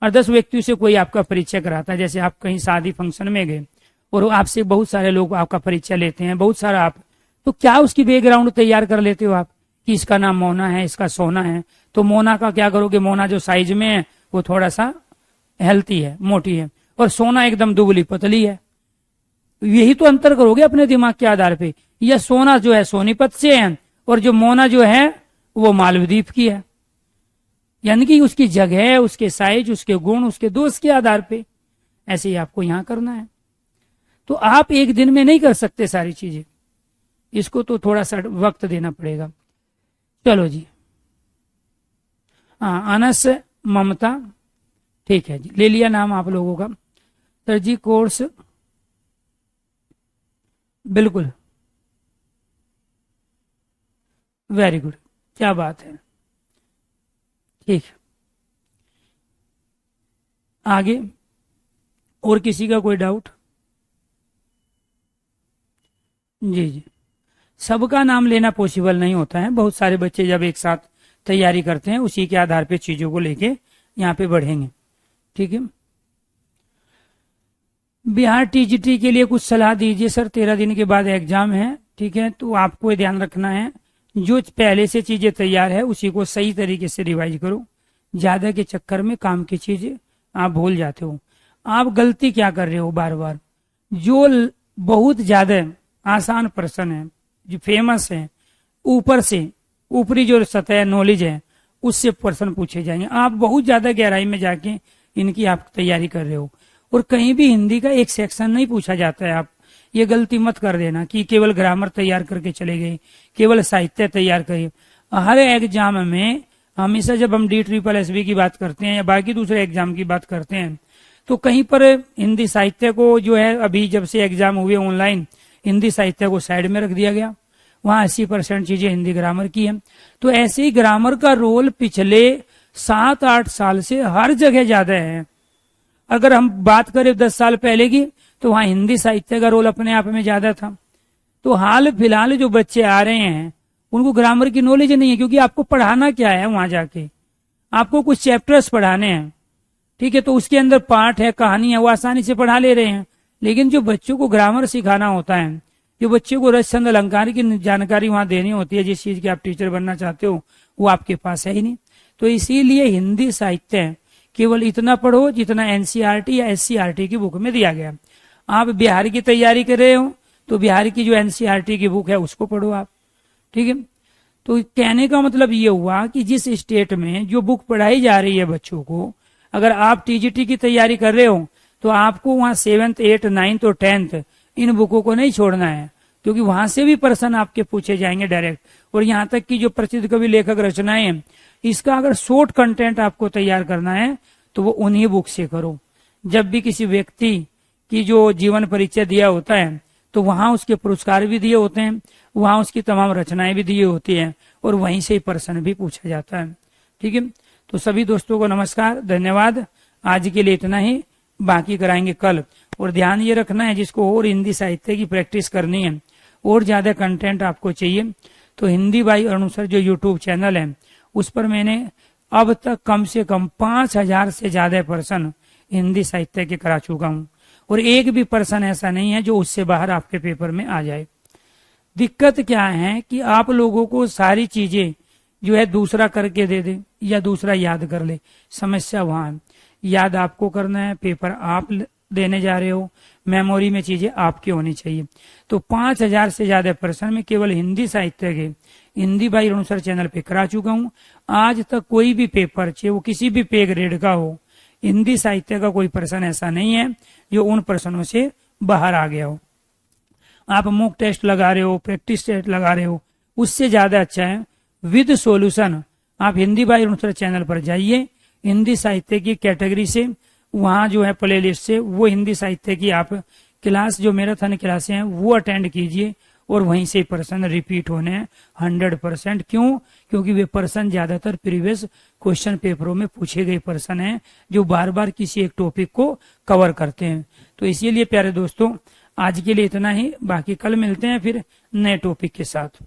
और 10 व्यक्तियों से कोई आपका परिचय कराता है, जैसे आप कहीं शादी फंक्शन में गए और आपसे बहुत सारे लोग आपका परिचय लेते हैं, बहुत सारा आप, तो क्या उसकी बैकग्राउंड तैयार कर लेते हो आप कि इसका नाम मोना है, इसका सोना है। तो मोना का क्या करोगे, मोना जो साइज में है वो थोड़ा सा हेल्थी है, मोटी है, और सोना एकदम दुबली पतली है। यही तो अंतर करोगे अपने दिमाग के आधार पे। यह सोना जो है सोनीपत से है और जो मोना जो है वो मालदीव की है, यानी कि उसकी जगह, उसके साइज, उसके गुण, उसके दोस्त के आधार पे। ऐसे ही आपको यहां करना है। तो आप एक दिन में नहीं कर सकते सारी चीजें, इसको तो थोड़ा सा वक्त देना पड़ेगा। चलो जी, हाँ, अनस ममता, ठीक है जी, ले लिया नाम आप लोगों का। सर जी कोर्स, बिल्कुल, वेरी गुड, क्या बात है। ठीक, आगे और किसी का कोई डाउट। जी जी, सबका नाम लेना पॉसिबल नहीं होता है। बहुत सारे बच्चे जब एक साथ तैयारी करते हैं उसी के आधार पे चीजों को लेके यहाँ पे बढ़ेंगे। ठीक है, बिहार TGT के लिए कुछ सलाह दीजिए सर, 13 दिन के बाद एग्जाम है। ठीक है, तो आपको ध्यान रखना है जो पहले से चीजें तैयार है उसी को सही तरीके से रिवाइज करो। ज्यादा के चक्कर में काम की चीजें आप भूल जाते हो। आप गलती क्या कर रहे हो, बार बार जो बहुत ज्यादा आसान प्रश्न है, जो फेमस है, ऊपर से ऊपरी जो सतह नॉलेज है उससे प्रश्न पूछे जाएंगे। आप बहुत ज्यादा गहराई में जाके इनकी आप तैयारी कर रहे हो। और कहीं भी हिंदी का एक सेक्शन नहीं पूछा जाता है। आप ये गलती मत कर देना कि केवल ग्रामर तैयार करके चले गए, केवल साहित्य तैयार करिए। हर एग्जाम में हमेशा जब हम DSSB की बात करते हैं या बाकी दूसरे एग्जाम की बात करते हैं तो कहीं पर हिंदी साहित्य को जो है, अभी जब से एग्जाम हुए ऑनलाइन, हिंदी साहित्य को साइड में रख दिया गया। वहां 80% चीजें हिंदी ग्रामर की है। तो ऐसे ही ग्रामर का रोल पिछले 7-8 साल से हर जगह ज्यादा है। अगर हम बात करें 10 साल पहले की तो वहां हिंदी साहित्य का रोल अपने आप में ज्यादा था। तो हाल फिलहाल जो बच्चे आ रहे हैं उनको ग्रामर की नॉलेज नहीं है, क्योंकि आपको पढ़ाना क्या है वहां जाके, आपको कुछ चैप्टर्स पढ़ाने हैं। ठीक है, तो उसके अंदर पाठ है, कहानी है, वो आसानी से पढ़ा ले रहे हैं। लेकिन जो बच्चों को ग्रामर सिखाना होता है, जो बच्चों को रस छंद अलंकार की जानकारी वहां देनी होती है, जिस चीज की आप टीचर बनना चाहते हो, वो आपके पास है ही नहीं। तो इसीलिए हिंदी साहित्य केवल इतना पढ़ो जितना एनसीईआरटी या एससीईआरटी की बुक में दिया गया। आप बिहार की तैयारी कर रहे हो तो बिहार की जो एनसीईआरटी की बुक है उसको पढ़ो आप, ठीक है। तो कहने का मतलब ये हुआ कि जिस स्टेट में जो बुक पढ़ाई जा रही है बच्चों को, अगर आप टीजीटी की तैयारी कर रहे हो तो आपको वहां 7th 8th 9th और 10th इन बुकों को नहीं छोड़ना है, क्योंकि वहां से भी प्रश्न आपके पूछे जाएंगे डायरेक्ट। और यहाँ तक कि जो प्रसिद्ध कवि लेखक रचनाएं हैं, इसका अगर शॉर्ट कंटेंट आपको तैयार करना है तो वो उन्हीं बुक से करो। जब भी किसी व्यक्ति की जो जीवन परिचय दिया होता है तो वहां उसके पुरस्कार भी दिए होते हैं, वहां उसकी तमाम रचनाएं भी दी होती हैं, और वहीं से ही प्रश्न भी पूछा जाता है, ठीक है। तो सभी दोस्तों को नमस्कार, धन्यवाद। आज के लिए इतना ही, बाकी कराएंगे कल। और ध्यान ये रखना है, जिसको और हिंदी साहित्य की प्रैक्टिस करनी है और ज्यादा कंटेंट आपको चाहिए, तो हिंदी बाई अरुण सर जो यूट्यूब चैनल है उस पर मैंने अब तक कम से कम 5000 से ज्यादा प्रश्न हिंदी साहित्य के करा चुका हूं, और एक भी प्रश्न ऐसा नहीं है जो उससे बाहर आपके पेपर में आ जाए। दिक्कत क्या है कि आप लोगों को सारी चीजें जो है दूसरा करके दे दे या दूसरा याद कर ले, समस्या वहां है। याद आपको करना है, पेपर आप देने जा रहे हो, मेमोरी में चीजें आपकी होनी चाहिए। तो 5000 से ज्यादा प्रश्न में केवल हिंदी साहित्य के Hindi by Arun sir channel पे करा चुका हूं। आज तक कोई भी पेपर, चाहे वो किसी भी पे ग्रेड का हो, हिंदी साहित्य का कोई प्रश्न ऐसा नहीं है जो उन प्रश्नों से बाहर आ गया हो। आप मॉक टेस्ट लगा रहे हो, प्रैक्टिस टेस्ट लगा रहे हो, उससे ज्यादा अच्छा है विद सॉल्यूशन आप Hindi by Arun sir channel पर जाइए, हिंदी साहित्य की कैटेगरी से वहां जो है प्ले लिस्ट से वो हिंदी साहित्य की आप क्लास, जो मैराथन क्लासें हैं वो अटेंड कीजिए, और वहीं से प्रश्न रिपीट होने हैं 100%। क्यों? क्योंकि वे प्रश्न ज्यादातर प्रीवियस क्वेश्चन पेपरों में पूछे गए प्रश्न हैं जो बार बार किसी एक टॉपिक को कवर करते हैं। तो इसीलिए प्यारे दोस्तों, आज के लिए इतना ही, बाकी कल मिलते हैं फिर नए टॉपिक के साथ।